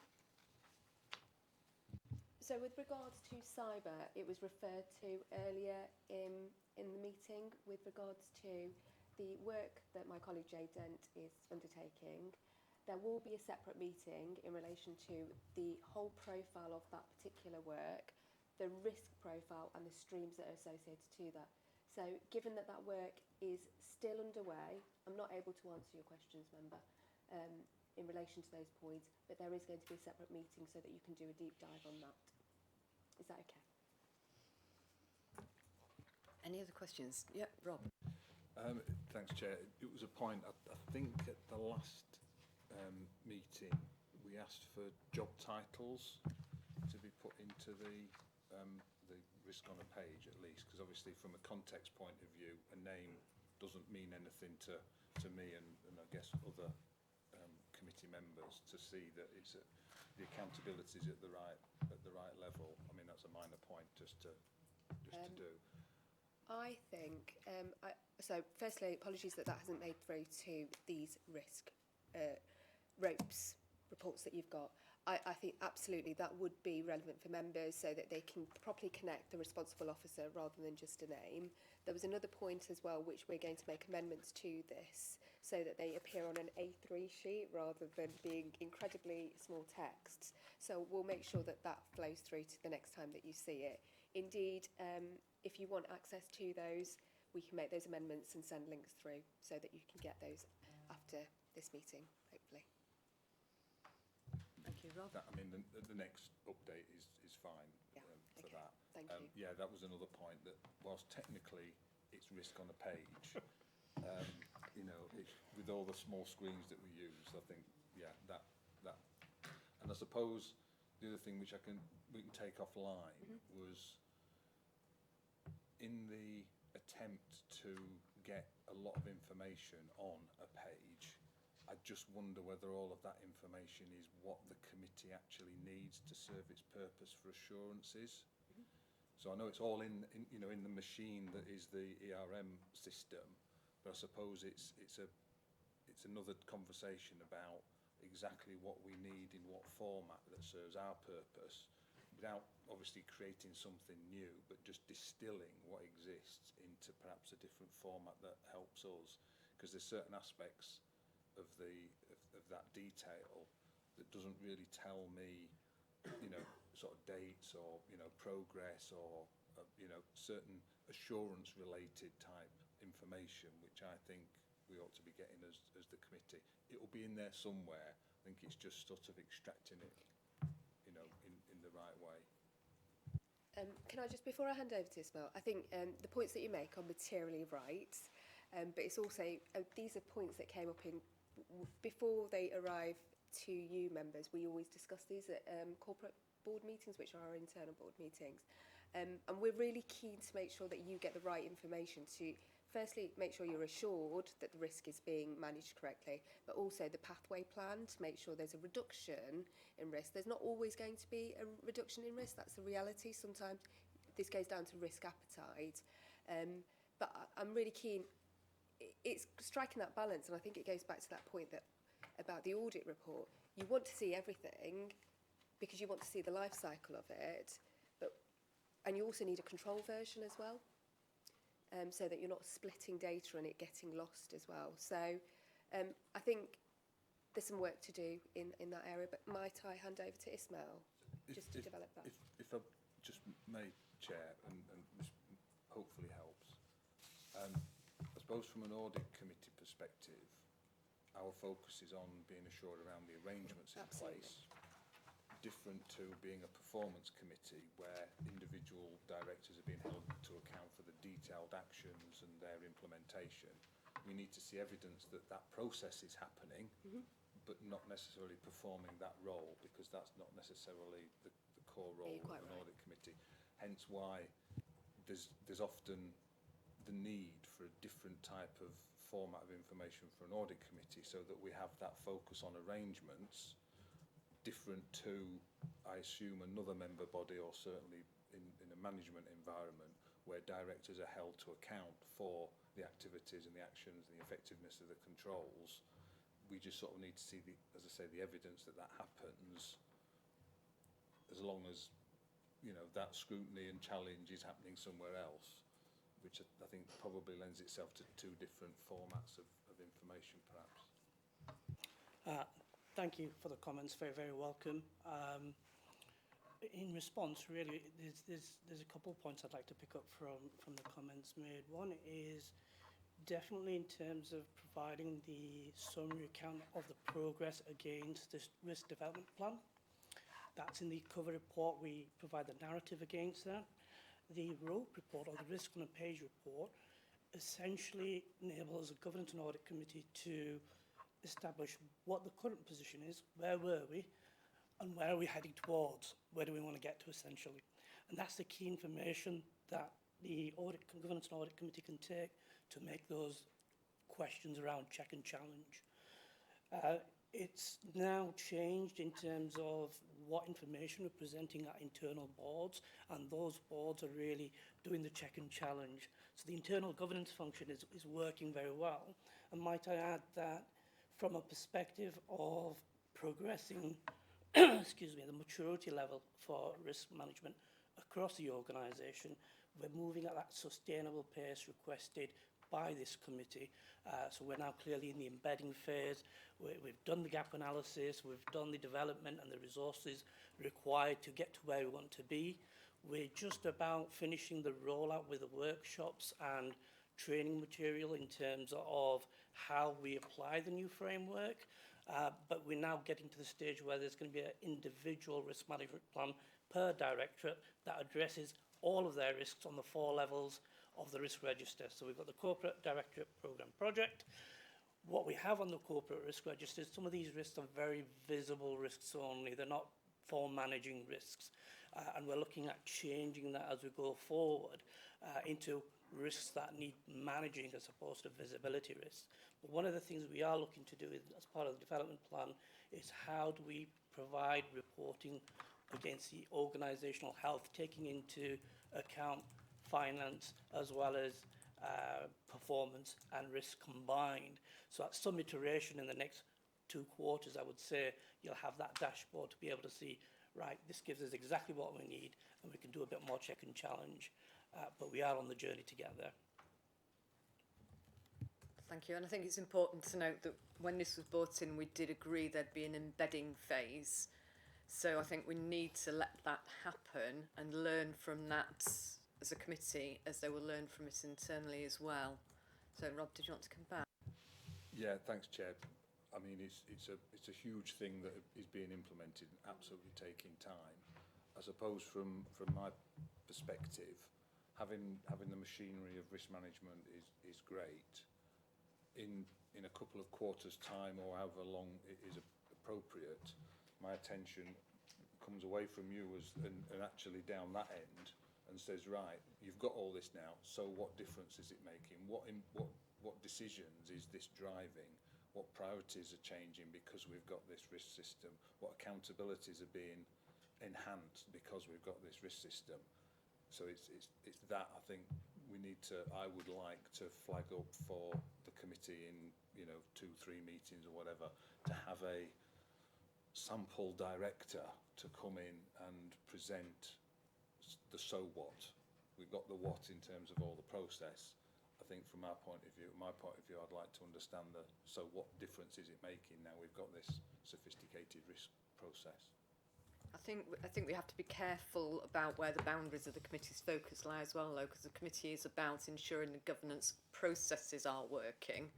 So with regards to cyber, it was referred to earlier in the meeting with regards to the work that my colleague Jay Dent is undertaking. There will be a separate meeting in relation to the whole profile of that particular work, the risk profile and the streams that are associated to that. So given that that work is still underway, I'm not able to answer your questions, member, in relation to those points, but there is going to be a separate meeting so that you can do a deep dive on that. Is that okay? Any other questions? Yep, Rob. Thanks, Chair. It was a point, I think at the last meeting, we asked for job titles to be put into the risk on a page at least, because obviously from a context point of view, a name doesn't mean anything to me and I guess other committee members to see that it's the accountability is at the right level. I mean, that's a minor point just to do. I think, so firstly, apologies that hasn't made through to these risk ropes reports that you've got. I think absolutely that would be relevant for members so that they can properly connect the responsible officer rather than just a name. There was another point as well which we're going to make amendments to this so that they appear on an A3 sheet rather than being incredibly small texts. So we'll make sure that that flows through to the next time that you see it. Indeed, if you want access to those, we can make those amendments and send links through so that you can get those after this meeting, hopefully. Thank you, Rob. That, I mean, the next update is fine Yeah, for okay, that. thank you. Yeah, that was another point that whilst technically it's risk on a page, you know, with all the small screens that we use, I think, yeah, that. And I suppose the other thing which we can take offline was in the attempt to get a lot of information on a page, I just wonder whether all of that information is what the committee actually needs to serve its purpose for assurances. So I know it's all in you know, in the machine that is the ERM system, but I suppose it's another conversation about exactly what we need in what format that serves our purpose, without obviously creating something new, but just distilling what exists into perhaps a different format that helps us, because there's certain aspects of that detail that doesn't really tell me, you know, sort of dates or, you know, progress or you know, certain assurance related type information, which I think we ought to be getting as the committee. It will be in there somewhere. I think it's just sort of extracting it, you know, in the right way. Can I just, before I hand over to Ismail, I think the points that you make are materially right, but it's also, these are points that came up before they arrive to you members. We always discuss these at corporate board meetings, which are our internal board meetings. And we're really keen to make sure that you get the right information to, firstly, make sure you're assured that the risk is being managed correctly, but also the pathway plan to make sure there's a reduction in risk. There's not always going to be a reduction in risk, that's the reality. Sometimes this goes down to risk appetite. But I'm really keen, it's striking that balance, and I think it goes back to that point that about the audit report. You want to see everything because you want to see the life cycle of it, and you also need a control version as well. So that you're not splitting data and it getting lost as well. So I think there's some work to do in that area, but might I hand over to Ismail just to develop that? If I just may, Chair, and this hopefully helps. I suppose from an audit committee perspective, our focus is on being assured around the arrangements in place. Different to being a performance committee where individual directors are being held to account for the detailed actions and their implementation. We need to see evidence that that process is happening, but not necessarily performing that role, because that's not necessarily the core role of an audit committee. Hence why there's often the need for a different type of format of information for an audit committee, so that we have that focus on arrangements, different to, I assume, another member body, or certainly in a management environment where directors are held to account for the activities and the actions and the effectiveness of the controls. We just sort of need to see, as I say, the evidence that happens, as long as, you know, that scrutiny and challenge is happening somewhere else, which I think probably lends itself to two different formats of information, perhaps. Thank you for the comments. Very, very welcome. In response, really, there's a couple of points I'd like to pick up from the comments made. One is definitely in terms of providing the summary account of the progress against this risk development plan. That's in the cover report. We provide the narrative against that. The rope report, or the risk on a page report, essentially enables a governance and audit committee to establish what the current position is, where were we, and where are we heading towards, where do we want to get to, essentially. And that's the key information that the governance and audit committee can take to make those questions around check and challenge. It's now changed in terms of what information we're presenting at internal boards, and those boards are really doing the check and challenge. So the internal governance function is working very well. And might I add that from a perspective of progressing excuse me, the maturity level for risk management across the organisation. We're moving at that sustainable pace requested by this committee. So we're now clearly in the embedding phase. We've done the gap analysis, we've done the development and the resources required to get to where we want to be. We're just about finishing the rollout with the workshops and training material in terms of how we apply the new framework. But we're now getting to the stage where there's going to be an individual risk management plan per directorate that addresses all of their risks on the 4 levels of the risk register. So we've got the corporate directorate programme project. What we have on the corporate risk register is some of these risks are very visible risks only. They're not for managing risks. And we're looking at changing that as we go forward into risks that need managing as opposed to visibility risks. But one of the things we are looking to do as part of the development plan is how do we provide reporting against the organisational health, taking into account finance as well as performance and risk combined. So at some iteration in the next 2 quarters, I would say, you'll have that dashboard to be able to see, right, this gives us exactly what we need and we can do a bit more check and challenge. But we are on the journey to get there. Thank you. And I think it's important to note that when this was brought in, we did agree there'd be an embedding phase. So I think we need to let that happen and learn from that as a committee, as they will learn from it internally as well. So Rob, did you want to come back? Yeah, thanks, Chair. I mean, it's a huge thing that is being implemented, absolutely taking time. I suppose from my perspective, having the machinery of risk management is great. In a couple of quarters' time, or however long it is appropriate, my attention comes away from you and actually down that end and says, right, you've got all this now, so what difference is it making? What decisions is this driving? What priorities are changing because we've got this risk system? What accountabilities are being enhanced because we've got this risk system? So it's that I think we need to, I would like to flag up for the committee in, 2-3 meetings or whatever, to have a sample director to come in and present the so what. We've got the what in terms of all the process. I think from my point of view, I'd like to understand the so what difference is it making now we've got this sophisticated risk process. I think we have to be careful about where the boundaries of the committee's focus lie as well, though, because the committee is about ensuring the governance processes are working.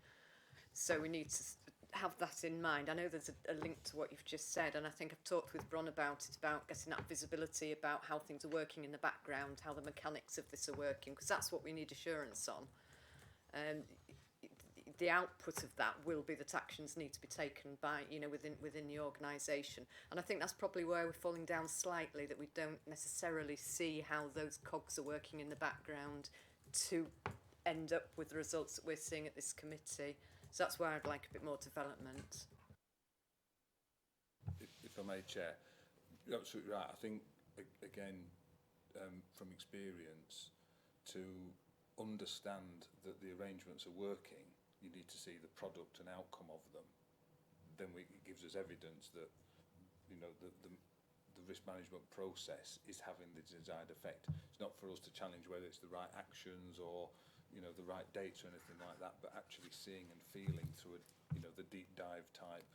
So we need to have that in mind. I know there's a link to what you've just said, and I think I've talked with Bron about it, about getting that visibility about how things are working in the background, how the mechanics of this are working, because that's what we need assurance on. The output of that will be that actions need to be taken by, within the organisation. And I think that's probably where we're falling down slightly, that we don't necessarily see how those cogs are working in the background to end up with the results that we're seeing at this committee. So that's where I'd like a bit more development. If I may, Chair, you're absolutely right. I think, again, from experience, to understand that the arrangements are working, you need to see the product and outcome of them. Then it gives us evidence that, the risk management process is having the desired effect. It's not for us to challenge whether it's the right actions or, the right dates or anything like that, but actually seeing and feeling through the deep dive type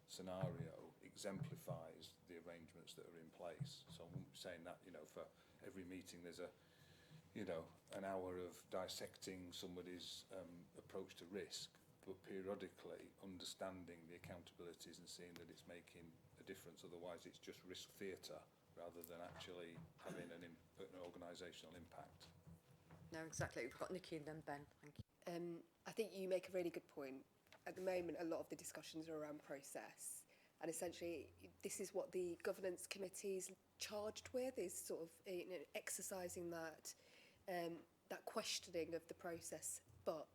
scenario exemplifies the arrangements that are in place. So I'm saying that, for every meeting there's an hour of dissecting somebody's approach to risk, but periodically understanding the accountabilities and seeing that it's making a difference. Otherwise it's just risk theatre rather than actually having an organisational impact. No, exactly. We've got Nikki and then Ben. Thank you. I think you make a really good point. At the moment, a lot of the discussions are around process. And essentially, this is what the governance committee is charged with, is sort of exercising that that questioning of the process. But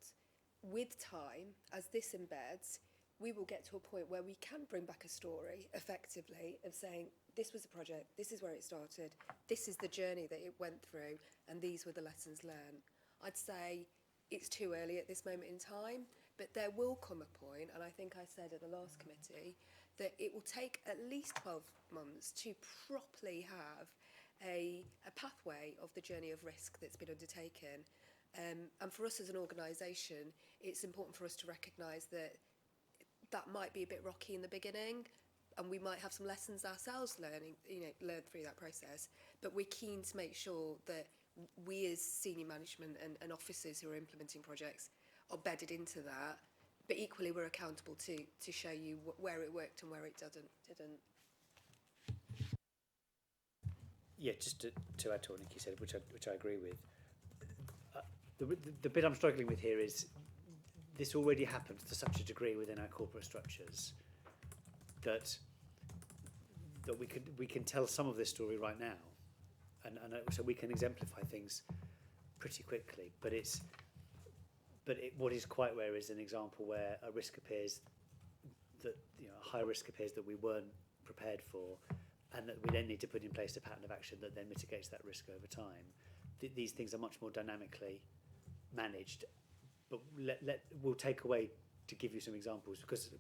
with time, as this embeds, we will get to a point where we can bring back a story effectively of saying, this was a project, this is where it started, this is the journey that it went through, and these were the lessons learned. I'd say it's too early at this moment in time, but there will come a point, and I think I said at the last committee, that it will take at least 12 months to properly have a pathway of the journey of risk that's been undertaken. And for us as an organisation, it's important for us to recognise that that might be a bit rocky in the beginning, and we might have some lessons ourselves learned through that process. But we're keen to make sure that we as senior management and officers who are implementing projects are bedded into that. But equally, we're accountable to show you where it worked and where it didn't. Yeah, just to add to what Nikki said, which I agree with. The bit I'm struggling with here is this already happens to such a degree within our corporate structures that we can tell some of this story right now, and so we can exemplify things pretty quickly. But what is quite rare is an example where a risk appears that a high risk appears that we weren't prepared for, and that we then need to put in place a pattern of action that then mitigates that risk over time. These things are much more dynamically managed, but we'll take away to give you some examples because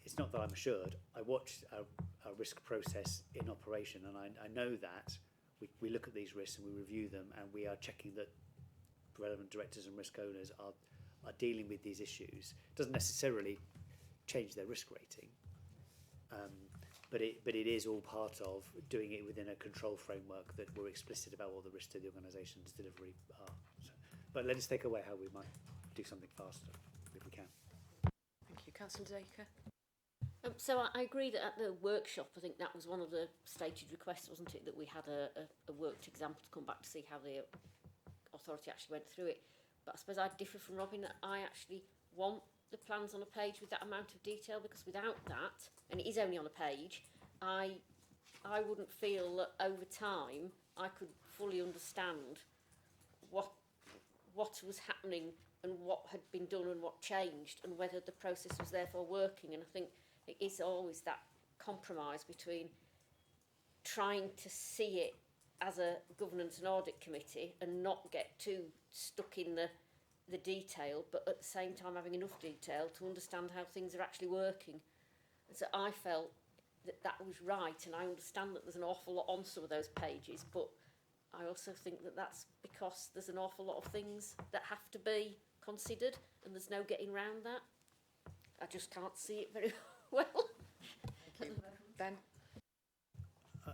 it's not that I'm assured. I watched our risk process in operation, and I know that we look at these risks and we review them, and we are checking that relevant directors and risk owners are dealing with these issues. It doesn't necessarily change their risk rating, but it is all part of doing it within a control framework that we're explicit about what the risks to the organisation's delivery are. So, but let us take away how we might do something faster if we can. Thank you. Councillor Dacre. So I agree that at the workshop, I think that was one of the stated requests, wasn't it, that we had a worked example to come back to see how the authority actually went through it. But I suppose I differ from Robin that I actually want the plans on a page with that amount of detail, because without that, and it is only on a page, I wouldn't feel that over time I could fully understand what was happening and what had been done and what changed and whether the process was therefore working. And I think it is always that compromise between trying to see it as a governance and audit committee and not get too stuck in the detail, but at the same time having enough detail to understand how things are actually working. And so I felt that was right, and I understand that there's an awful lot on some of those pages, but I also think that that's because there's an awful lot of things that have to be considered, and there's no getting around that. I just can't see it very well. Thank you. Ben?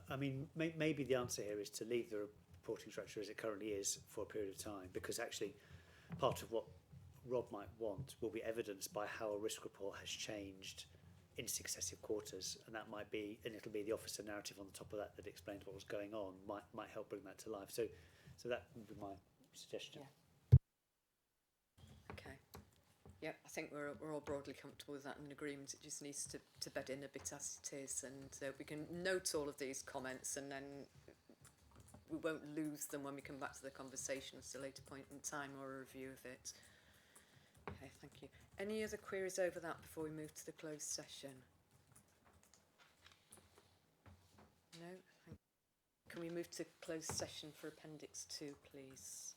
I mean, maybe the answer here is to leave the reporting structure as it currently is for a period of time, because actually part of what Rob might want will be evidenced by how a risk report has changed in successive quarters, and that might be, and it'll be the officer narrative on the top of that that explains what was going on, might help bring that to life. So that would be my suggestion. Yeah. Okay. Yeah, I think we're all broadly comfortable with that and in agreement. It just needs to bed in a bit as it is, and we can note all of these comments, and then we won't lose them when we come back to the conversation at a later point in time or a review of it. Okay, thank you. Any other queries over that before we move to the closed session? No? Thank you. Can we move to closed session for Appendix 2, please?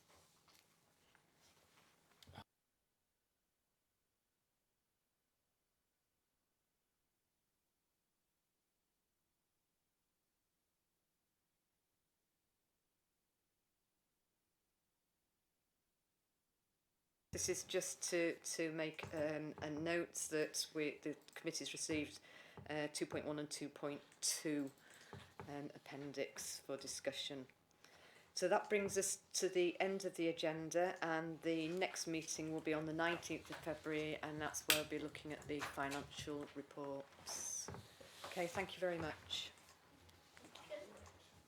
This is just to make a note that the committee's received 2.1 and 2.2 appendix for discussion. So that brings us to the end of the agenda, and the next meeting will be on the 19th of February, and that's where we'll be looking at the financial reports. Okay, thank you very much.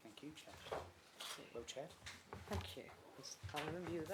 Thank you, Chair. Well, Chair. Thank you. I'll remember you there.